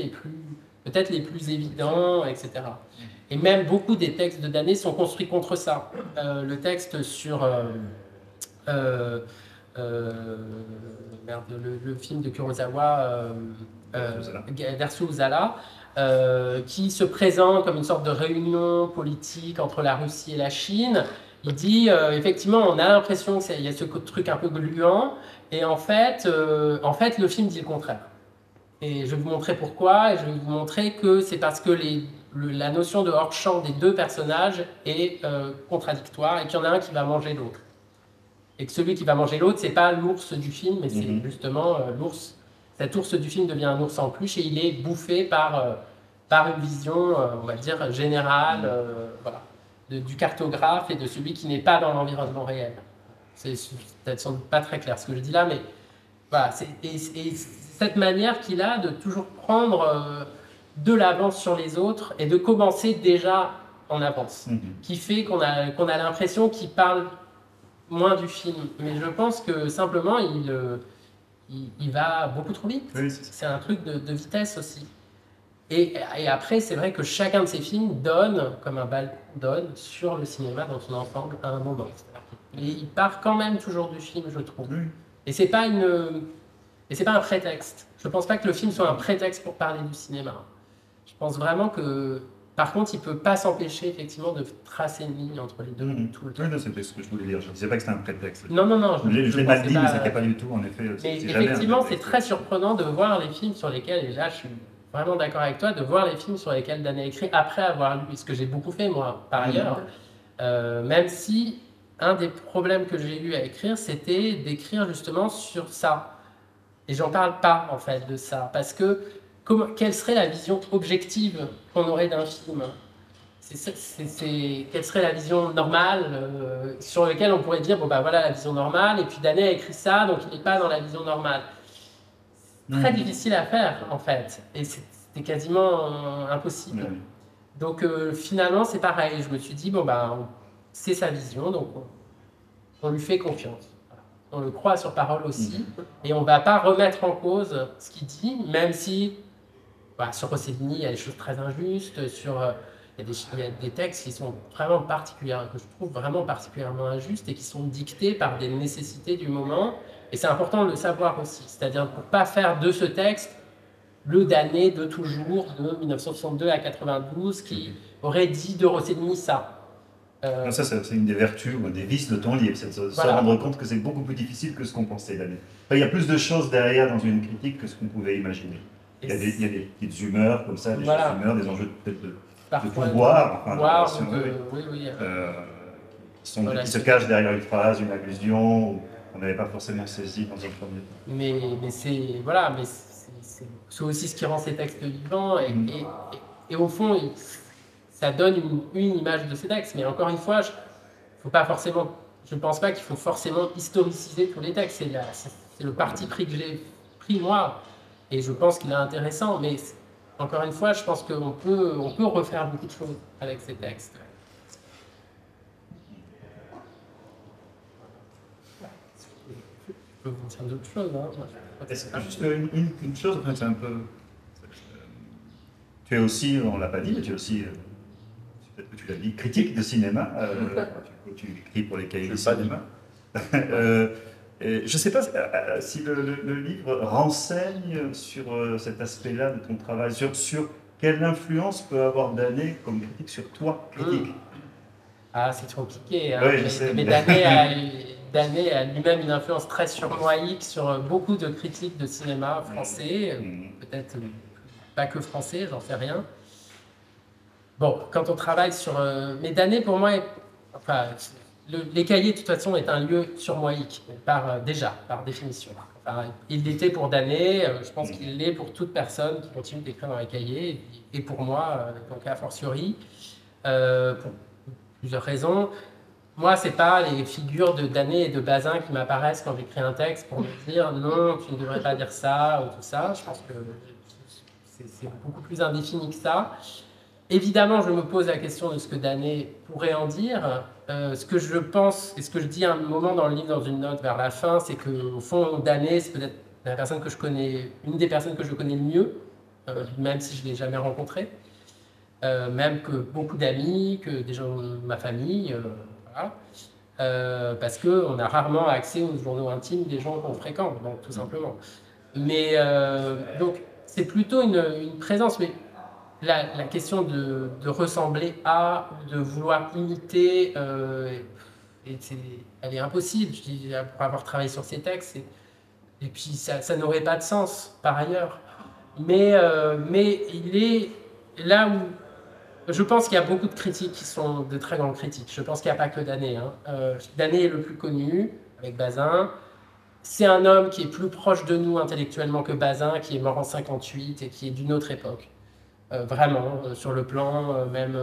peut-être les plus évidents, etc. Et même beaucoup des textes de Dannée sont construits contre ça. Le texte sur le film de Kurosawa, Dersu Uzala, qui se présente comme une sorte de réunion politique entre la Russie et la Chine. Il dit, effectivement, on a l'impression qu'il y a ce truc un peu gluant, Et en fait, le film dit le contraire. Et je vais vous montrer pourquoi, et je vais vous montrer que c'est parce que la notion de hors-champ des deux personnages est contradictoire, et qu'il y en a un qui va manger l'autre. Et que celui qui va manger l'autre, c'est pas l'ours du film, mais c'est justement l'ours. Cet ours du film devient un ours en peluche, et il est bouffé par une vision, on va dire, générale, voilà, du cartographe et de celui qui n'est pas dans l'environnement réel. C'est peut-être sans doute pas très clair ce que je dis là, mais voilà, et cette manière qu'il a de toujours prendre de l'avance sur les autres et de commencer déjà en avance, qui fait qu'on a l'impression qu'il parle moins du film. Mais je pense que simplement, il va beaucoup trop vite. Oui, c'est un truc de vitesse aussi. Et après, c'est vrai que chacun de ces films donne, comme un bal donne, sur le cinéma dans son ensemble à un moment. Et il part quand même toujours du film, je trouve. Oui. Et c'est pas un prétexte. Je pense pas que le film soit un prétexte pour parler du cinéma. Je pense vraiment que, par contre, il peut pas s'empêcher effectivement de tracer une ligne entre les deux tout le temps. Oui, c'était ce que je voulais dire. Je ne disais pas que c'était un prétexte. Non. Je l'ai mal dit, mais ça n'est pas du tout, en effet. Mais effectivement, c'est très surprenant de voir les films sur lesquels, et là, je suis vraiment d'accord avec toi, de voir les films sur lesquels Dan a écrit après avoir lu, ce que j'ai beaucoup fait moi, par ailleurs, même si un des problèmes que j'ai eu à écrire, c'était d'écrire justement sur ça. Et j'en parle pas, en fait, de ça. Parce que, quelle serait la vision objective qu'on aurait d'un film ? Quelle serait la vision normale sur laquelle on pourrait dire, bon ben voilà la vision normale, et puis Dan a écrit ça, donc il n'est pas dans la vision normale. Très difficile à faire, en fait. Et c'était quasiment impossible. Donc finalement, c'est pareil. Je me suis dit, bon ben, c'est sa vision, donc on lui fait confiance. On le croit sur parole aussi, et on ne va pas remettre en cause ce qu'il dit, même si, sur Rossellini, il y a des choses très injustes, il y a des textes qui sont vraiment particuliers, que je trouve vraiment particulièrement injustes et qui sont dictés par des nécessités du moment. Et c'est important de le savoir aussi. C'est-à-dire pour ne pas faire de ce texte le damné de toujours, de 1962 à 92, qui aurait dit de Rossellini ça. Ça, c'est une des vertus ou des vices de ton livre, c'est de se rendre compte que c'est beaucoup plus difficile que ce qu'on pensait d'année. Enfin, il y a plus de choses derrière dans une critique que ce qu'on pouvait imaginer. Il y a des petites humeurs comme ça, des choses d'humeur, des enjeux peut-être de pouvoir, qui se cachent derrière une phrase, une allusion, qu'on n'avait pas forcément saisi dans un premier temps. Mais c'est aussi ce qui rend ces textes vivants, et au fond, ça donne une image de ces textes. Mais encore une fois, je ne pense pas qu'il faut forcément historiciser tous les textes. C'est le parti pris que j'ai pris moi, et je pense qu'il est intéressant. Mais encore une fois, je pense qu'on peut refaire beaucoup de choses avec ces textes. Je peux vous dire d'autres choses. Est-ce que juste une chose, c'est un peu... Tu es aussi, on ne l'a pas dit, mais tu es aussi, peut-être que tu l'as dit, critique de cinéma. Tu écris pour les cahiers du cinéma. Je ne sais pas si le livre renseigne sur cet aspect-là de ton travail, sur quelle influence peut avoir Danet comme critique sur toi, critique. Ah, c'est compliqué. Hein. Oui, je sais. Mais Danet a lui-même une influence très surmoïque sur beaucoup de critiques de cinéma français, peut-être pas que français, j'en sais rien. Bon, quand on travaille sur... mais Danet, pour moi, les cahiers, de toute façon, est un lieu surmoïque, déjà, par définition. Enfin, il l'était pour Danet, je pense qu'il l'est pour toute personne qui continue d'écrire dans les cahiers, et pour moi, donc a fortiori, pour plusieurs raisons. Moi, c'est pas les figures de Danet et de Bazin qui m'apparaissent quand j'écris un texte pour me dire non, tu ne devrais pas dire ça ou tout ça. Je pense que c'est beaucoup plus indéfini que ça. Évidemment, je me pose la question de ce que Danet pourrait en dire. Ce que je pense et ce que je dis à un moment dans le livre, dans une note vers la fin, c'est qu'au fond, Danet, c'est peut-être la personne que je connais, une des personnes que je connais le mieux, même si je ne l'ai jamais rencontrée. Même que beaucoup d'amis, que des gens de ma famille, parce qu'on a rarement accès aux journaux intimes des gens qu'on fréquente, donc, tout simplement. Mais donc, c'est plutôt une présence, mais la question de ressembler à, de vouloir imiter, elle est impossible. Je dis, pour avoir travaillé sur ces textes, Et puis ça n'aurait pas de sens par ailleurs. Mais il est là où je pense qu'il y a beaucoup de critiques qui sont de très grandes critiques. Je pense qu'il n'y a pas que Danet. Hein. Danet est le plus connu, avec Bazin. C'est un homme qui est plus proche de nous intellectuellement que Bazin, qui est mort en 58 et qui est d'une autre époque. Vraiment, sur le plan même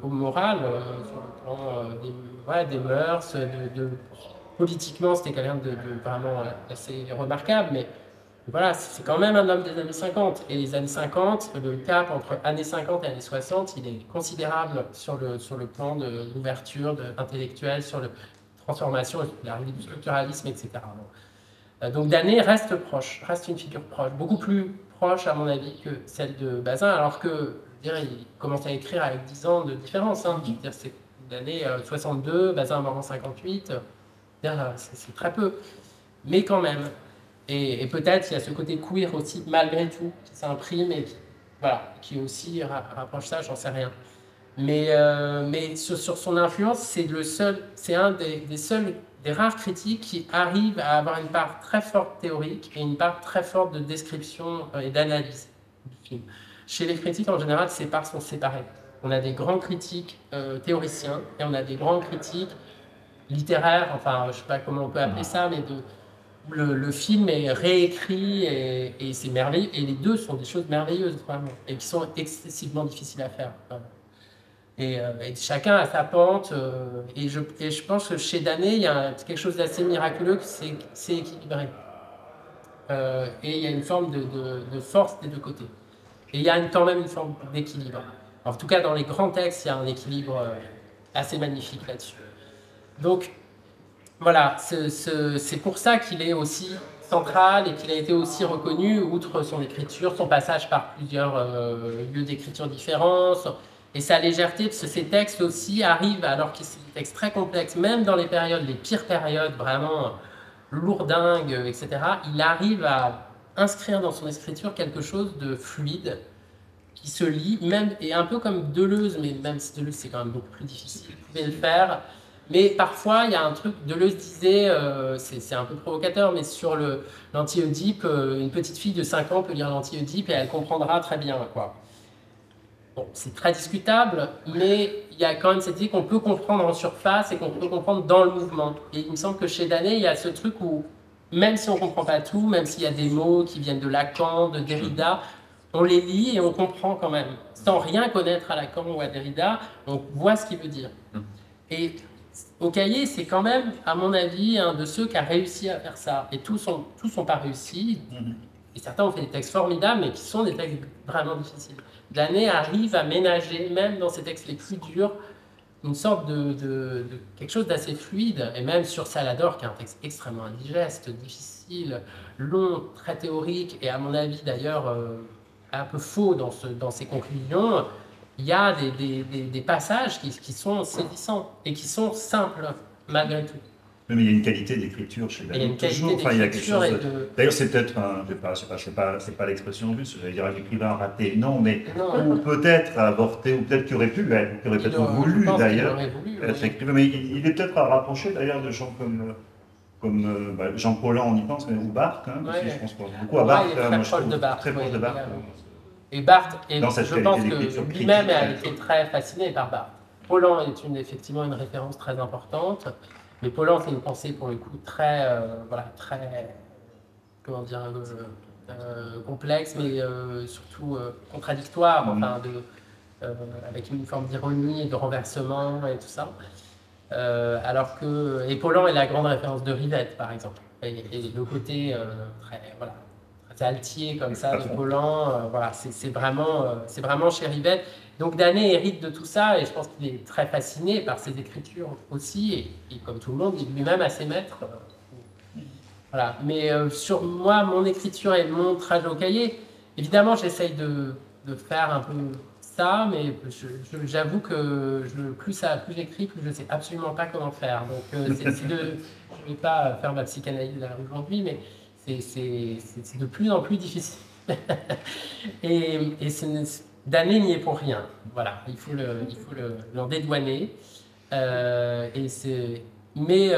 moral, sur le plan des mœurs, politiquement, c'était quelqu'un de vraiment assez remarquable, mais voilà, c'est quand même un homme des années 50. Et les années 50, le cap entre années 50 et années 60, il est considérable sur le plan de l'ouverture intellectuelle, sur la transformation, l'arrivée du structuralisme, etc. Donc Danet reste proche, reste une figure proche, beaucoup plus proche à mon avis que celle de Bazin, alors que je veux dire, il commence à écrire avec 10 ans de différence. Hein. Je veux dire, c'est l'année 62, Bazin mort en 58, c'est très peu, mais quand même. Et peut-être il y a ce côté queer aussi, malgré tout, qui s'imprime et qui aussi rapproche ça, j'en sais rien. Mais sur son influence, c'est un des rares critiques qui arrivent à avoir une part très forte théorique et une part très forte de description et d'analyse du film. Chez les critiques, en général, ces parts sont séparées. On a des grands critiques théoriciens et on a des grands critiques littéraires, enfin, je ne sais pas comment on peut appeler ça, mais le film est réécrit et c'est merveilleux. Et les deux sont des choses merveilleuses, vraiment, et qui sont excessivement difficiles à faire. Et chacun a sa pente. Et je pense que chez Danet, il y a quelque chose d'assez miraculeux, c'est équilibré. Et il y a une forme de force des deux côtés. Et il y a quand même une forme d'équilibre. En tout cas, dans les grands textes, il y a un équilibre assez magnifique là-dessus. Donc, voilà, c'est pour ça qu'il est aussi central et qu'il a été aussi reconnu, outre son écriture, son passage par plusieurs lieux d'écriture différents, et sa légèreté, parce que ces textes aussi arrivent, alors que c'est des textes très complexes, même dans les pires périodes, vraiment lourdingues, etc., il arrive à inscrire dans son écriture quelque chose de fluide, qui se lit, même, et un peu comme Deleuze, mais même si Deleuze c'est quand même beaucoup plus difficile, il pouvait le faire. Mais parfois, il y a un truc, Deleuze disait, c'est un peu provocateur, mais sur l'anti-Oedipe, une petite fille de 5 ans peut lire l'anti-Oedipe et elle comprendra très bien, quoi. Bon, c'est très discutable, mais il y a quand même cette idée qu'on peut comprendre en surface et qu'on peut comprendre dans le mouvement. Et il me semble que chez Danet, il y a ce truc où, même si on ne comprend pas tout, même s'il y a des mots qui viennent de Lacan, de Derrida, on les lit et on comprend quand même. Sans rien connaître à Lacan ou à Derrida, on voit ce qu'il veut dire. Et Ocaillé, c'est quand même, à mon avis, un de ceux qui a réussi à faire ça. Et tous sont pas réussi. Et certains ont fait des textes formidables, mais qui sont des textes vraiment difficiles. Danet arrive à ménager, même dans ses textes les plus durs, une sorte de quelque chose d'assez fluide. Et même sur Salador, qui est un texte extrêmement indigeste, difficile, long, très théorique, et à mon avis d'ailleurs un peu faux dans ses conclusions, il y a des passages qui sont saisissants et qui sont simples malgré tout. Mais il y a une qualité d'écriture chez Danet. Il y a une qualité d'écriture. D'ailleurs, c'est peut-être, c'est pas l'expression juste, j'allais dire un écrivain raté, non, mais ou peut-être avorté, ou peut-être qui aurait pu être, qui aurait peut-être voulu d'ailleurs être écrivain. Mais il est peut-être à rapprocher d'ailleurs de gens comme Jean Paulhan, on y pense, mais ou Barthes, hein, aussi, je pense beaucoup à Barthes. Il est très proche de Barthes. Très proche de Barthes. Et Barthes, je pense que lui-même a été très fasciné par Barthes. Paulhan est effectivement une référence très importante, mais Paulhan, c'est une pensée pour le coup très comment dire, complexe, mais surtout contradictoire, enfin, avec une forme d'ironie et de renversement et tout ça. Et Paulhan est la grande référence de Rivette, par exemple. Et le côté très altier comme ça de Paulhan, c'est vraiment chez Rivette. Donc Danet hérite de tout ça et je pense qu'il est très fasciné par ses écritures aussi et comme tout le monde, il est lui-même assez maître. Voilà. Mais sur moi, mon écriture et mon trajet au cahier, évidemment j'essaye de faire un peu ça, mais j'avoue que plus j'écris, plus je ne sais absolument pas comment faire. Donc je ne vais pas faire ma psychanalyse là aujourd'hui, mais c'est de plus en plus difficile. et Danet n'y est pour rien. Voilà, il faut l'en dédouaner. Mais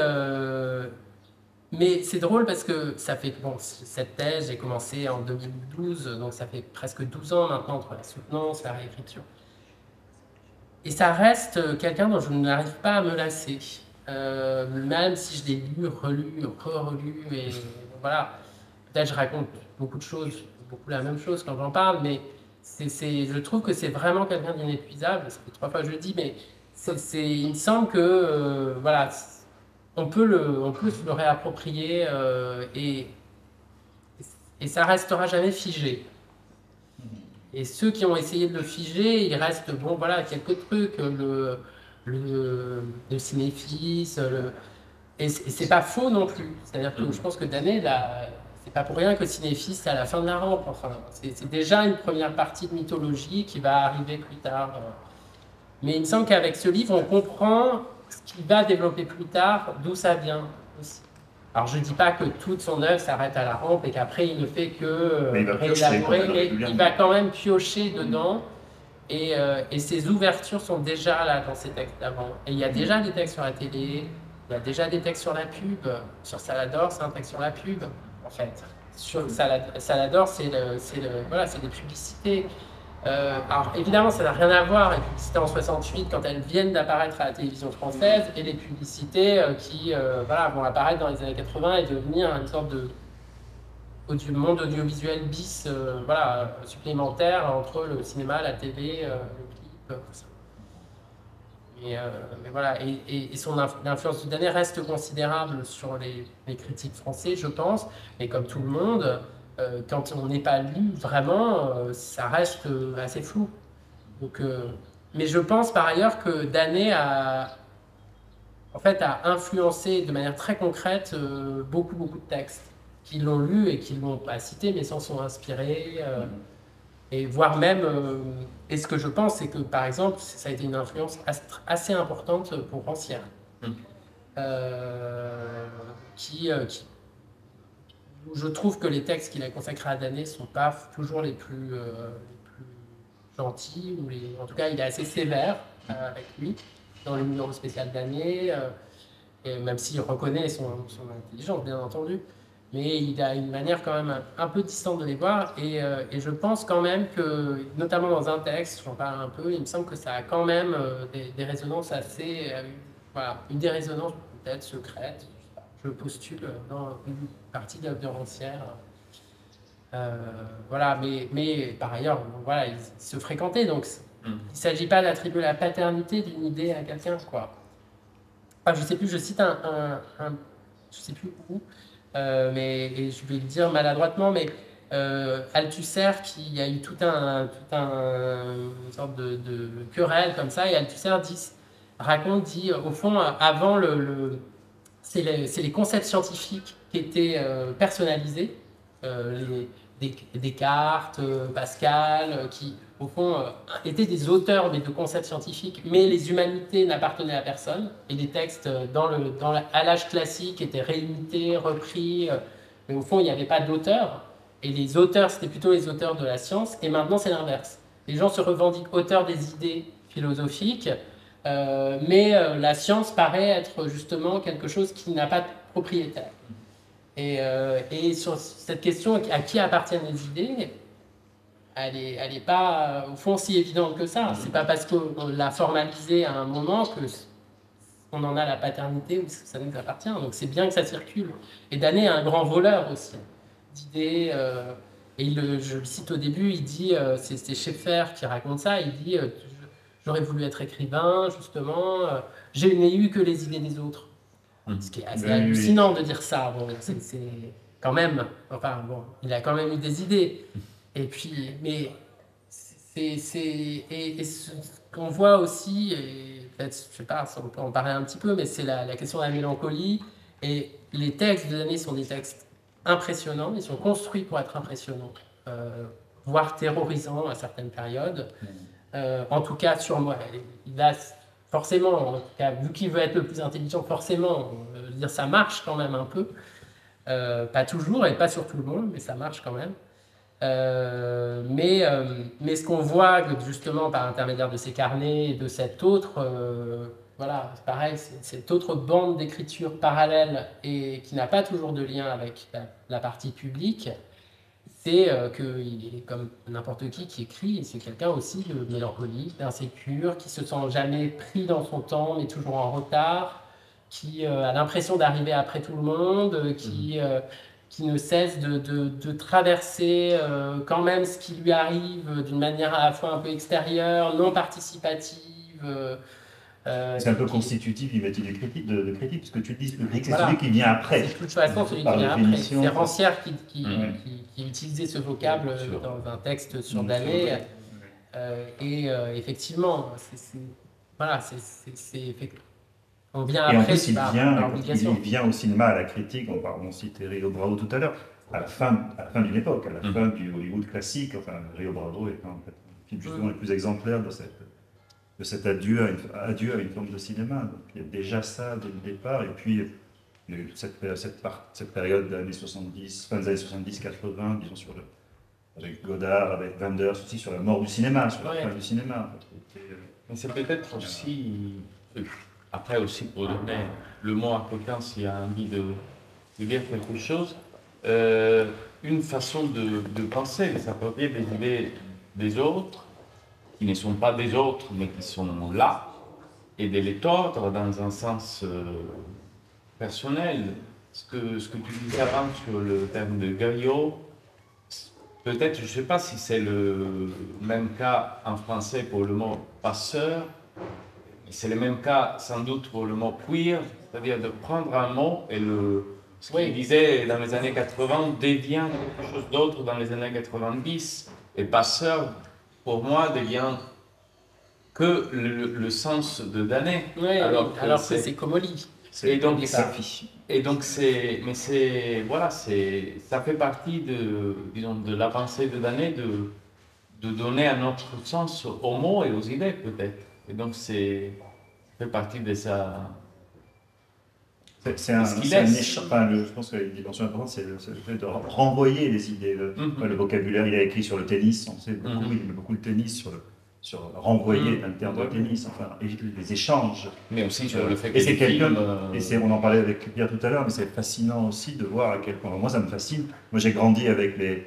Mais c'est drôle parce que ça fait, bon, cette thèse, j'ai commencé en 2012, donc ça fait presque 12 ans maintenant entre la soutenance, la réécriture. Et ça reste quelqu'un dont je n'arrive pas à me lasser. Même si je l'ai lu, relu, re-relu, et voilà. Peut-être je raconte beaucoup de choses, beaucoup la même chose quand j'en parle, mais je trouve que c'est vraiment quelqu'un d'inépuisable. Ça fait 3 fois que je le dis, mais il me semble que voilà, on peut se le réapproprier et ça restera jamais figé. Et ceux qui ont essayé de le figer, il reste, bon, voilà, quelques trucs, le cinéphis, et c'est pas faux non plus. C'est-à-dire que je pense que Danet, c'est pas pour rien que cinéphis, c'est à la fin de la rampe. Enfin, c'est déjà une première partie de mythologie qui va arriver plus tard. Mais il me semble qu'avec ce livre, on comprend ce qu'il va développer plus tard, d'où ça vient aussi. Alors je ne dis pas que toute son œuvre s'arrête à la rampe et qu'après il ne fait que réélaborer, mais il va quand même piocher dedans et ses ouvertures sont déjà là dans ses textes d'avant. Et il y a déjà des textes sur la télé, il y a déjà des textes sur la pub, sur Salador c'est un texte sur la pub en fait. Sur Salador voilà, c'est des publicités. Alors évidemment, ça n'a rien à voir, les publicités en 68 quand elles viennent d'apparaître à la télévision française et les publicités qui voilà, vont apparaître dans les années 80 et devenir une sorte de monde audiovisuel bis voilà, supplémentaire entre le cinéma, la télé, le clip, tout ça. Mais voilà, et l'influence de Danet reste considérable sur les critiques français, je pense, mais comme tout le monde, quand on n'est pas lu vraiment, ça reste assez flou. Donc, mais je pense par ailleurs que Danet en fait, a influencé de manière très concrète beaucoup de textes qui l'ont lu et qui ne l'ont pas cité, mais s'en sont inspirés. Et voire même, et ce que je pense, c'est que par exemple, ça a été une influence assez importante pour Rancière, où je trouve que les textes qu'il a consacrés à Danet ne sont pas toujours les plus gentils, en tout cas, il est assez sévère avec lui, dans le numéro spécial Danet, et même s'il reconnaît son intelligence, bien entendu. Mais il a une manière quand même un peu distante de les voir, et je pense quand même que, notamment dans un texte, j'en parle un peu, il me semble que ça a quand même des résonances assez... voilà, une des résonances peut-être secrètes, je postule dans une partie de Rancière. Voilà, mais par ailleurs, voilà, ils se fréquentaient, donc il ne s'agit pas d'attribuer la paternité d'une idée à quelqu'un, quoi. Enfin, je sais plus, je cite je sais plus où, et je vais le dire maladroitement, mais Althusser, qui y a eu une sorte de querelle comme ça, et Althusser dit au fond, avant c'est les concepts scientifiques qui étaient personnalisés, Descartes, Pascal, qui au fond étaient des auteurs mais de concepts scientifiques, mais les humanités n'appartenaient à personne, et les textes à l'âge classique étaient réimités, repris, mais au fond il n'y avait pas d'auteur, et les auteurs c'était plutôt les auteurs de la science, et maintenant c'est l'inverse. Les gens se revendiquent auteurs des idées philosophiques, mais la science paraît être justement quelque chose qui n'a pas de propriétaire. Et sur cette question, à qui appartiennent les idées, elle est pas, au fond, si évidente que ça. C'est pas parce qu'on l'a formalisé à un moment qu'on en a la paternité ou que ça nous appartient. Donc c'est bien que ça circule. Et Danet est un grand voleur aussi d'idées. Et je le cite au début, il dit, c'est Schaeffer qui raconte ça, il dit j'aurais voulu être écrivain, justement, je n'ai eu que les idées des autres. Ce qui est assez hallucinant de dire ça. Bon, c'est quand même, enfin bon, il a quand même eu des idées. Et puis, mais et ce qu'on voit aussi, et peut-être, je sais pas, on peut en parler un petit peu, mais c'est la question de la mélancolie. Et les textes de Danet sont des textes impressionnants, ils sont construits pour être impressionnants, voire terrorisants à certaines périodes. En tout cas, sur moi, il a forcément, en tout cas, vu qu'il veut être le plus intelligent, forcément, dire ça marche quand même un peu. Pas toujours et pas sur tout le monde, mais ça marche quand même. Mais ce qu'on voit justement par intermédiaire de ces carnets et de cet autre voilà, pareil, c'est cette autre bande d'écriture parallèle et qui n'a pas toujours de lien avec la partie publique, c'est qu'il est comme n'importe qui écrit, et c'est quelqu'un aussi de mélancolique, d'insécure, qui se sent jamais pris dans son temps, mais toujours en retard, qui a l'impression d'arriver après tout le monde, qui ne cesse de traverser quand même ce qui lui arrive d'une manière à la fois un peu extérieure, non participative. C'est un peu qui- constitutif du métier de critique, parce que tu dis le critique, c'est Voilà. celui qui vient après. C'est de toute façon celui qui Par vient après. définition. C'est Rancière qui Ouais. utilisait ce vocable Sûr. dans un texte sur Danet. Effectivement, voilà, on vient Et en après plus, par obligation. il vient au cinéma, à la critique, on citait Rio Bravo tout à l'heure, à la fin d'une époque, à la fin du Hollywood classique. Enfin, Rio Bravo est en fait un film justement le plus exemplaire de cet adieu à une forme de cinéma. Donc il y a déjà ça dès le départ, et puis il y a eu toute cette période des années 70, fin des années 70-80, disons, avec Godard, avec Wenders aussi, sur la mort du cinéma, sur la fin du cinéma. Mais c'est peut-être aussi, après aussi pour donner le mot à quelqu'un s'il a envie de dire quelque chose, une façon de penser, de s'approprier des idées des autres, qui ne sont pas des autres, mais qui sont là, et de les tordre dans un sens personnel. Ce que tu disais avant sur le terme de griot, peut-être, je ne sais pas si c'est le même cas en français pour le mot passeur, mais c'est le même cas sans doute pour le mot queer, c'est-à-dire de prendre un mot et ce qu'il disait dans les années 80 devient quelque chose d'autre dans les années 90. Et passeur, pour moi, devient que le sens de Danet. Oui, alors que c'est Comolli. Et donc, voilà, ça fait partie disons, de l'avancée de Danet de donner un autre sens aux mots et aux idées, peut-être. Et donc, ça fait partie de ça. C'est un échange. Enfin, je pense que la dimension importante, c'est le fait de renvoyer les idées. Le vocabulaire, il a écrit sur le tennis, on sait beaucoup, il aime beaucoup le tennis, sur renvoyer un terme de tennis, enfin, les échanges. Mais aussi sur le fait que et c'est quelqu'un, on en parlait avec Pierre tout à l'heure, mais c'est fascinant aussi de voir à quel point. Moi, ça me fascine. Moi, j'ai grandi avec tu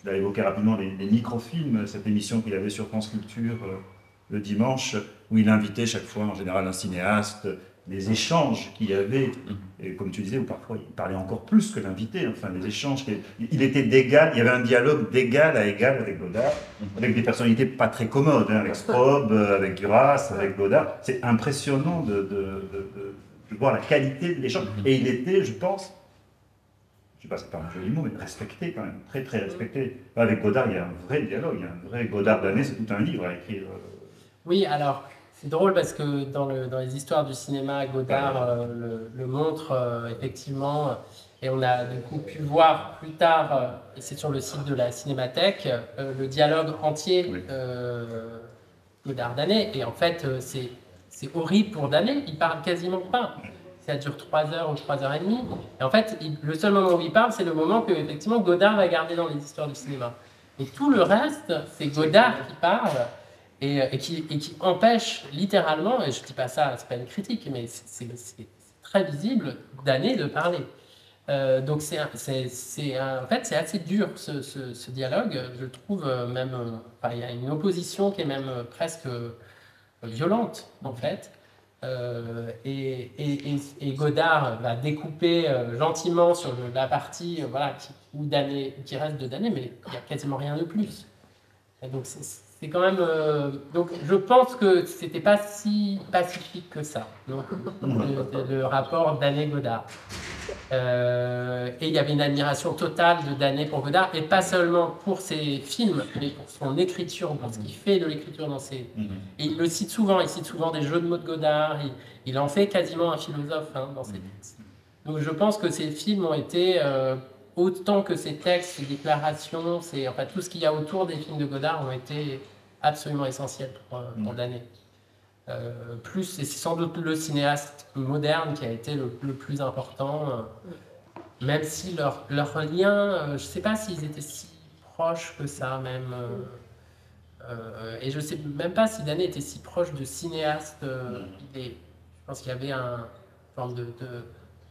l'as évoqué rapidement, les microfilms, cette émission qu'il avait sur France Culture le dimanche, où il invitait chaque fois, en général, un cinéaste, les échanges qu'il y avait, et comme tu disais, où parfois il parlait encore plus que l'invité, enfin les échanges, il était d'égal, il y avait un dialogue d'égal à égal avec Godard, avec des personnalités pas très commodes, avec Sprobe, avec Duras, avec Godard. C'est impressionnant de voir la qualité de l'échange. Et il était, je pense, je sais pas, c'est pas un joli mot, mais respecté quand même, très très respecté. Avec Godard, il y a un vrai dialogue, il y a un vrai Godard Danet, c'est tout un livre à écrire. Oui, alors. C'est drôle parce que dans les histoires du cinéma, Godard le montre effectivement, et on a du coup pu voir plus tard, et c'est sur le site de la Cinémathèque, le dialogue entier Godard-Danet. Et en fait, c'est horrible pour Danet, il parle quasiment pas. Ça dure 3 heures ou 3 heures et demie. Et en fait, le seul moment où il parle, c'est le moment que effectivement Godard va garder dans les histoires du cinéma. Et tout le reste, c'est Godard qui parle. Et qui empêche littéralement, et je ne dis pas ça, c'est pas une critique, mais c'est très visible, Danet de parler. Donc en fait, c'est assez dur ce dialogue, je trouve même, il y a une opposition qui est même presque violente en fait. Et Godard va découper gentiment sur la partie qui reste de Danet, mais il n'y a quasiment rien de plus. Et donc c'est quand même. Donc je pense que c'était pas si pacifique que ça, donc, le rapport Danet-Godard. Et il y avait une admiration totale de Danet pour Godard, et pas seulement pour ses films, mais pour son écriture, pour ce qu'il fait de l'écriture dans ses. Et il le cite souvent, des jeux de mots de Godard, il en fait quasiment un philosophe dans ses textes. Donc je pense que ces films ont été. Autant que ces textes, ces déclarations, tout ce qu'il y a autour des films de Godard ont été absolument essentiels pour Danet. Et c'est sans doute le cinéaste moderne qui a été le plus important, même si leur lien, je ne sais pas s'ils étaient si proches que ça même. Et je ne sais même pas si Danet était si proche de cinéastes. pense qu'il y avait une forme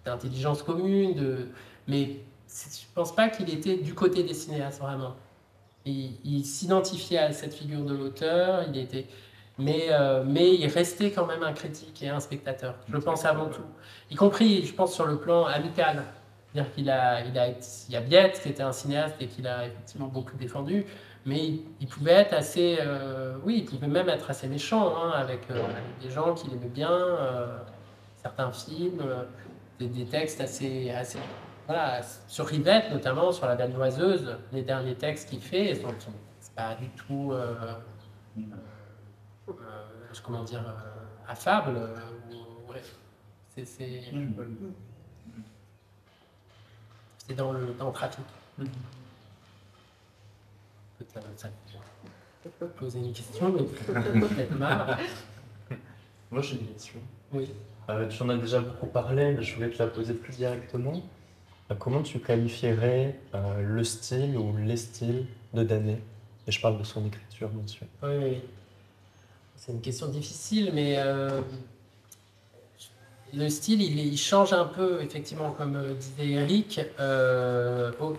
d'intelligence commune, mais je pense pas qu'il était du côté des cinéastes vraiment. Il s'identifiait à cette figure de l'auteur, mais il restait quand même un critique et un spectateur, je pense avant tout. Y compris, je pense, sur le plan amical. C'est-à-dire il y a Biette, qui était un cinéaste et qu'il a effectivement beaucoup défendu, mais il pouvait être assez, oui, il pouvait même être assez méchant hein, avec des gens qu'il aimait bien, certains films, des textes assez, voilà, sur Rivette notamment, sur La Belle Noiseuse, les derniers textes qu'il fait, c'est pas du tout, comment dire, affable. Ouais. C'est dans le trafic. Peut-être ça peut poser une question, mais peut-être marre. Moi j'ai une question. Oui. Tu en as déjà beaucoup parlé, mais je voulais te la poser plus directement. Comment tu qualifierais le style ou les styles de Danet? Et je parle de son écriture, bien sûr. Oui. C'est une question difficile, mais le style, il change un peu, effectivement, comme disait Eric.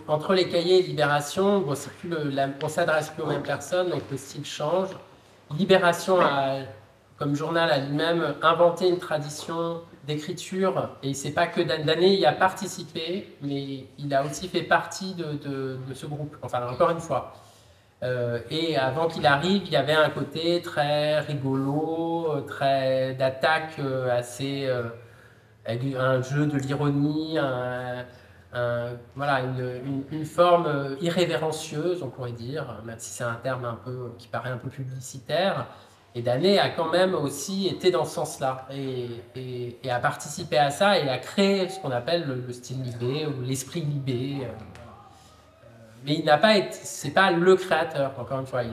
Entre les cahiers et Libération, bon, on ne s'adresse plus aux mêmes personnes, donc le style change. Libération, comme journal, a lui-même inventé une tradition d'écriture, et c'est pas que Danet y a participé, mais il a aussi fait partie de ce groupe, enfin, encore une fois. Et avant qu'il arrive, il y avait un côté très rigolo, très d'attaque, assez avec un jeu de l'ironie, voilà, une forme irrévérencieuse, on pourrait dire, même si c'est un terme qui paraît un peu publicitaire. Et Danet a quand même aussi été dans ce sens-là et a participé à ça et a créé ce qu'on appelle le style libé ou l'esprit libé. Mais il n'a pas été, c'est pas le créateur, encore une fois, il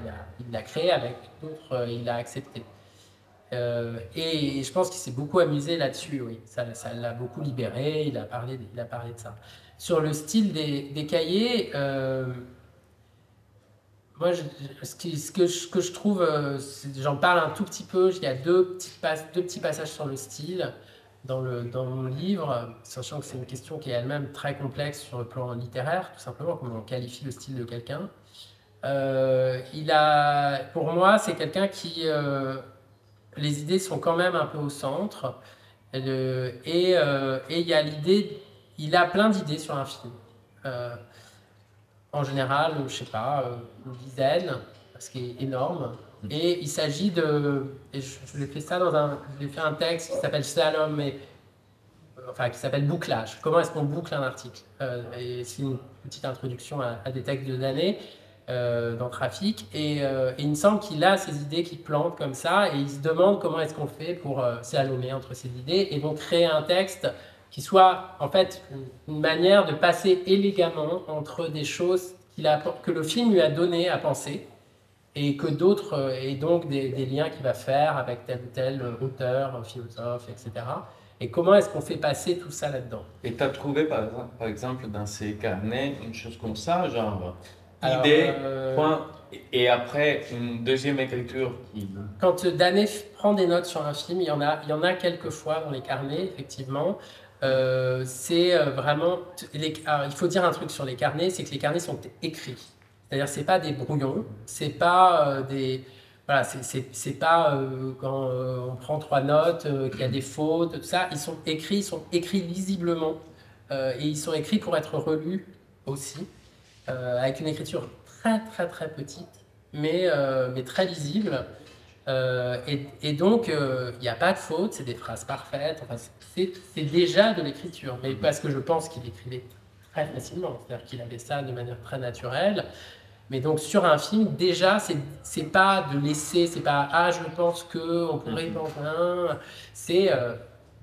l'a créé avec d'autres, il l'a accepté. Et je pense qu'il s'est beaucoup amusé là-dessus, oui. Ça l'a beaucoup libéré, il a parlé de ça. Sur le style des cahiers, moi, ce que je trouve, j'en parle un tout petit peu, il y a deux petits passages sur le style dans mon livre, sachant que c'est une question qui est elle-même très complexe sur le plan littéraire, tout simplement, comment on qualifie le style de quelqu'un. Pour moi, c'est quelqu'un qui... les idées sont quand même un peu au centre, et il y a l'idée... Il a plein d'idées sur un film. En général, je sais pas, une dizaine, ce qui est énorme. Et il s'agit de... Et je l'ai fait ça j'ai fait un texte qui s'appelle Slalom, qui s'appelle Bouclage. Comment est-ce qu'on boucle un article et c'est une petite introduction à des textes de Danet dans Trafic. Et il me semble qu'il a ces idées qui plantent comme ça, et il se demande comment est-ce qu'on fait pour slalomer entre ces idées, et donc créer un texte qui soit en fait une manière de passer élégamment entre des choses que le film lui a donné à penser, et que d'autres, et donc des liens qu'il va faire avec tel ou tel auteur, philosophe, etc. Et comment est-ce qu'on fait passer tout ça là-dedans? Et tu as trouvé par exemple dans ces carnets une chose comme ça, genre idée, point, et après une deuxième écriture qui... Quand Danet prend des notes sur un film, il y en a quelques fois dans les carnets, effectivement. C'est vraiment... Alors, il faut dire un truc sur les carnets, c'est que les carnets sont écrits. C'est-à-dire c'est pas des brouillons, c'est pas des... Voilà, c'est pas quand on prend 3 notes, qu'il y a des fautes, tout ça. Ils sont écrits lisiblement, et ils sont écrits pour être relus aussi, avec une écriture très très très petite, mais très lisible. Et donc, il n'y a pas de faute, c'est des phrases parfaites, enfin, c'est déjà de l'écriture, mais parce que je pense qu'il écrivait très facilement, c'est-à-dire qu'il avait ça de manière très naturelle. Mais donc sur un film, déjà, c'est pas de laisser, c'est pas « ah, je pense qu'on pourrait penser un », c'est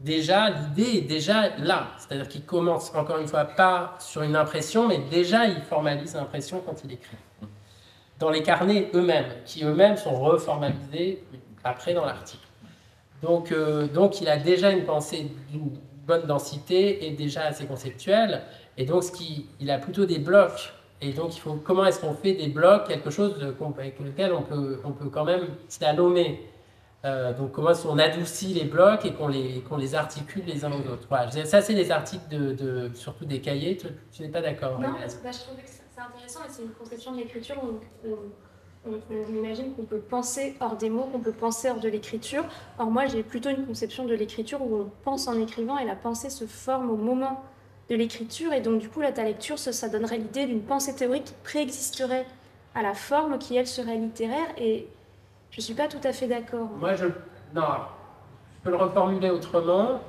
déjà, l'idée est déjà là, c'est-à-dire qu'il commence, encore une fois, pas sur une impression, mais déjà il formalise l'impression quand il écrit. Dans les carnets eux-mêmes, qui eux-mêmes sont reformalisés après dans l'article. Donc il a déjà une pensée d'une bonne densité et déjà assez conceptuelle, et donc il a plutôt des blocs. Et donc, comment est-ce qu'on fait des blocs, quelque chose avec lequel on peut quand même slalomer. Donc comment est-ce qu'on adoucit les blocs et qu'on les articule les uns aux autres. Voilà. Ça, c'est les articles surtout des cahiers. Tu n'es pas d'accord? Non, parce que je trouvais que c'est intéressant et c'est une conception de l'écriture où on imagine qu'on peut penser hors des mots, qu'on peut penser hors de l'écriture. Or moi, j'ai plutôt une conception de l'écriture où on pense en écrivant et la pensée se forme au moment de l'écriture. Et donc du coup, là, ta lecture, ça donnerait l'idée d'une pensée théorique qui préexisterait à la forme qui, elle, serait littéraire. Et je ne suis pas tout à fait d'accord. Moi, non, je peux le reformuler autrement.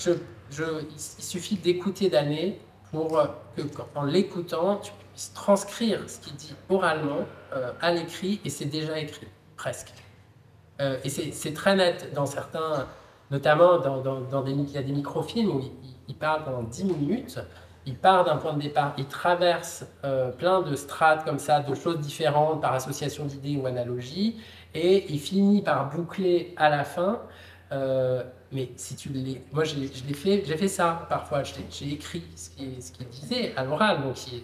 Il suffit d'écouter Danet pour que, en l'écoutant, tu puisses transcrire ce qu'il dit oralement à l'écrit, et c'est déjà écrit, presque. Et c'est très net dans certains, notamment il y a des microfilms où il parle pendant 10 minutes. Il part d'un point de départ, il traverse plein de strates comme ça, de choses différentes par association d'idées ou analogie, et il finit par boucler à la fin. Mais si tu moi j'ai fait ça parfois, j'ai écrit ce qu'il disait à l'oral, donc il est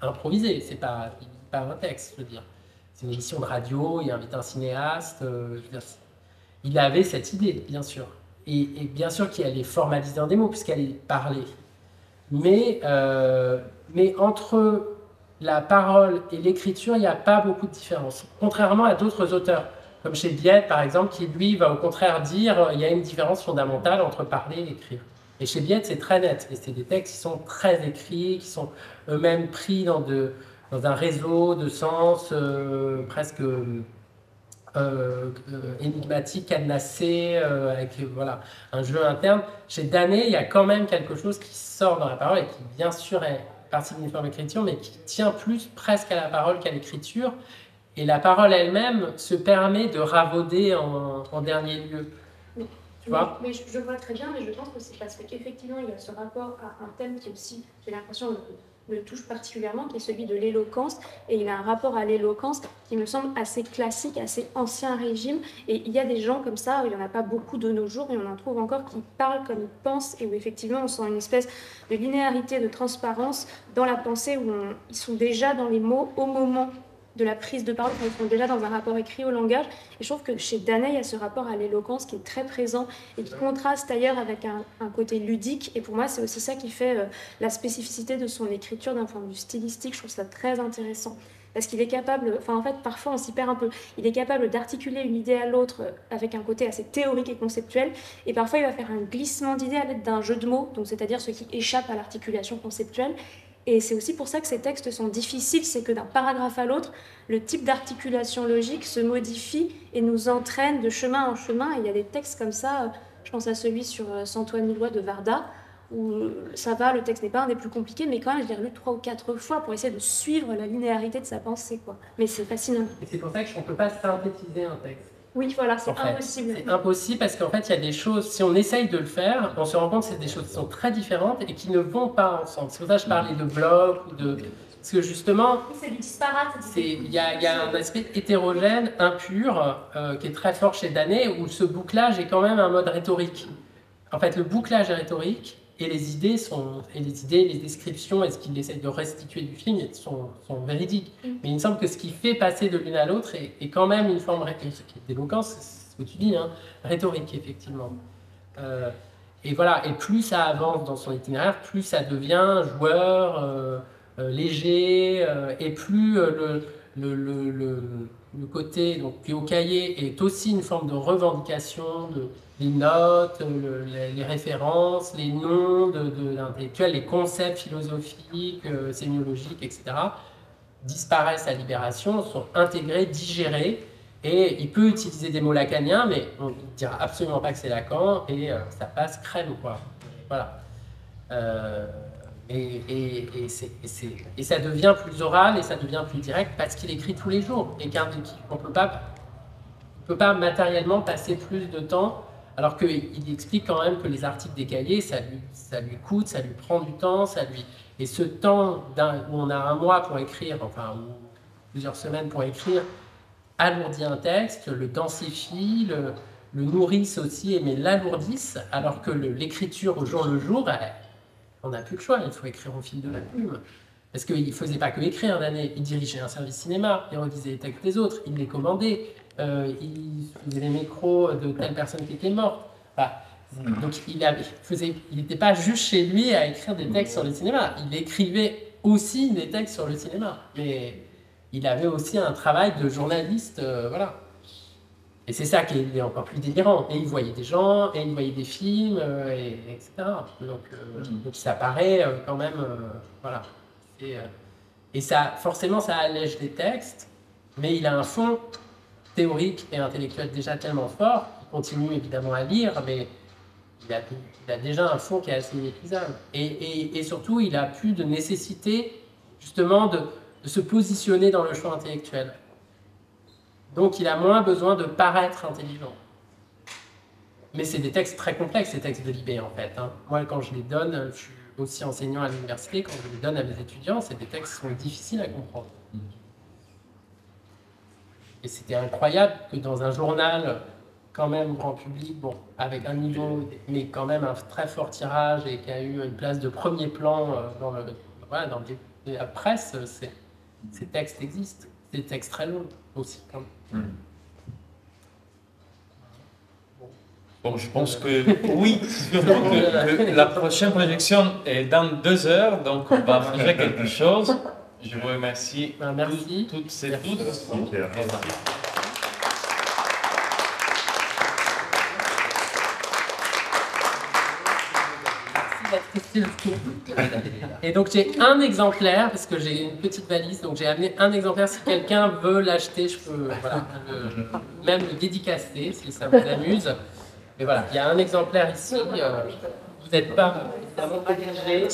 improvisé, il pas un texte, je veux dire. C'est une émission de radio, il invite un cinéaste, il avait cette idée, bien sûr. Et bien sûr qu'elle est formalisée dans des mots, puisqu'elle est parlée. Mais entre la parole et l'écriture, il n'y a pas beaucoup de différence. Contrairement à d'autres auteurs, comme chez Biette, par exemple, qui lui va au contraire dire il y a une différence fondamentale entre parler et écrire. Et chez Biette, c'est très net. Et c'est des textes qui sont très écrits, qui sont eux-mêmes pris dans un réseau de sens presque énigmatique, cadenassé, avec voilà, un jeu interne. Chez Danet, il y a quand même quelque chose qui sort dans la parole et qui, bien sûr, est partie d'une forme d'écriture, mais qui tient plus presque à la parole qu'à l'écriture. Et la parole elle-même se permet de ravauder en dernier lieu. Tu vois ? Mais je vois très bien, mais je pense que c'est parce qu'effectivement, il y a ce rapport à un thème qui aussi, j'ai l'impression, me touche particulièrement, qui est celui de l'éloquence. Et il a un rapport à l'éloquence qui me semble assez classique, assez ancien régime. Et il y a des gens comme ça, il n'y en a pas beaucoup de nos jours, et on en trouve encore qui parlent comme ils pensent, et où effectivement on sent une espèce de linéarité, de transparence dans la pensée, où ils sont déjà dans les mots au moment de la prise de parole, ils sont déjà dans un rapport écrit au langage. Et je trouve que chez Danet, il y a ce rapport à l'éloquence qui est très présent et qui contraste d'ailleurs avec un côté ludique. Et pour moi, c'est aussi ça qui fait la spécificité de son écriture d'un point de vue stylistique. Je trouve ça très intéressant. Parce qu'il est capable, enfin en fait, parfois on s'y perd un peu, il est capable d'articuler une idée à l'autre avec un côté assez théorique et conceptuel. Et parfois, il va faire un glissement d'idées à l'aide d'un jeu de mots, donc c'est-à-dire ce qui échappe à l'articulation conceptuelle. Et c'est aussi pour ça que ces textes sont difficiles, c'est que d'un paragraphe à l'autre, le type d'articulation logique se modifie et nous entraîne de chemin en chemin. Et il y a des textes comme ça, je pense à celui sur Santoine Millois de Varda, où ça va, le texte n'est pas un des plus compliqués, mais quand même, je l'ai relu 3 ou 4 fois pour essayer de suivre la linéarité de sa pensée, quoi. Mais c'est fascinant. Et c'est pour ça qu'on ne peut pas synthétiser un texte. Oui, voilà, c'est impossible. C'est impossible parce qu'en fait, il y a des choses, si on essaye de le faire, on se rend compte que c'est des choses qui sont très différentes et qui ne vont pas ensemble. C'est pour ça que je parlais de blocs ou de... Parce que justement, c'est du disparate. Il y a un aspect hétérogène, impur, qui est très fort chez Danet, où ce bouclage est quand même un mode rhétorique. En fait, le bouclage est rhétorique et les idées, les descriptions et ce qu'il essaie de restituer du film sont véridiques. Mais il me semble que ce qui fait passer de l'une à l'autre est quand même une forme d'éloquence, c'est ce que tu dis, hein, rhétorique, effectivement. Et voilà, et plus ça avance dans son itinéraire, plus ça devient joueur, léger, et plus le côté donc, du cahier est aussi une forme de revendication des notes, les références, les noms de l'intellectuel, les concepts philosophiques, sémiologiques, etc., disparaissent à Libération, sont intégrés, digérés, et il peut utiliser des mots lacaniens, mais on ne dira absolument pas que c'est Lacan, et ça passe crème, quoi. Voilà. Et ça devient plus oral et ça devient plus direct parce qu'il écrit tous les jours et qu'on ne peut pas matériellement passer plus de temps, alors qu'il explique quand même que les articles des cahiers, ça lui coûte, ça lui prend du temps, et ce temps où on a un mois pour écrire, enfin ou plusieurs semaines pour écrire, alourdit un texte, le densifie, le nourrissent aussi, mais l'alourdissent, alors que l'écriture au jour le jour, on n'a plus le choix, il faut écrire au fil de la plume. Parce qu'il ne faisait pas que écrire, Danet, il dirigeait un service cinéma, il relisait les textes des autres, il les commandait. il faisait les micros de telle personne qui était morte. Enfin, donc il n'était pas juste chez lui à écrire des textes sur le cinéma, il écrivait aussi des textes sur le cinéma, mais il avait aussi un travail de journaliste, voilà. Et c'est ça qui est encore plus délirant. Et il voyait des gens, et il voyait des films, etc. Donc ça paraît quand même, voilà. Et ça, forcément, ça allège les textes, mais il a un fond théorique et intellectuel déjà tellement fort, il continue évidemment à lire, mais il a déjà un fond qui est assez inépuisable. Et surtout, il a plus de nécessité, justement, de se positionner dans le champ intellectuel. Donc, il a moins besoin de paraître intelligent. Mais c'est des textes très complexes, ces textes de Libé, en fait. Hein. Moi, quand je les donne, je suis aussi enseignant à l'université, quand je les donne à mes étudiants, c'est des textes qui sont difficiles à comprendre. Et c'était incroyable que dans un journal, quand même grand public, bon, avec un niveau, mais quand même un très fort tirage et qui a eu une place de premier plan dans la presse, ces textes existent. Des textes très longs aussi, quand même. Bon, je pense que oui, que la prochaine projection est dans 2 heures, donc on va manger quelque chose. Je vous remercie toutes et tous. Et donc j'ai un exemplaire, parce que j'ai une petite valise, donc j'ai amené un exemplaire. Si quelqu'un veut l'acheter, je peux même le dédicacer si ça vous amuse. Mais voilà, il y a un exemplaire ici. Vous n'êtes pas évidemment obligé.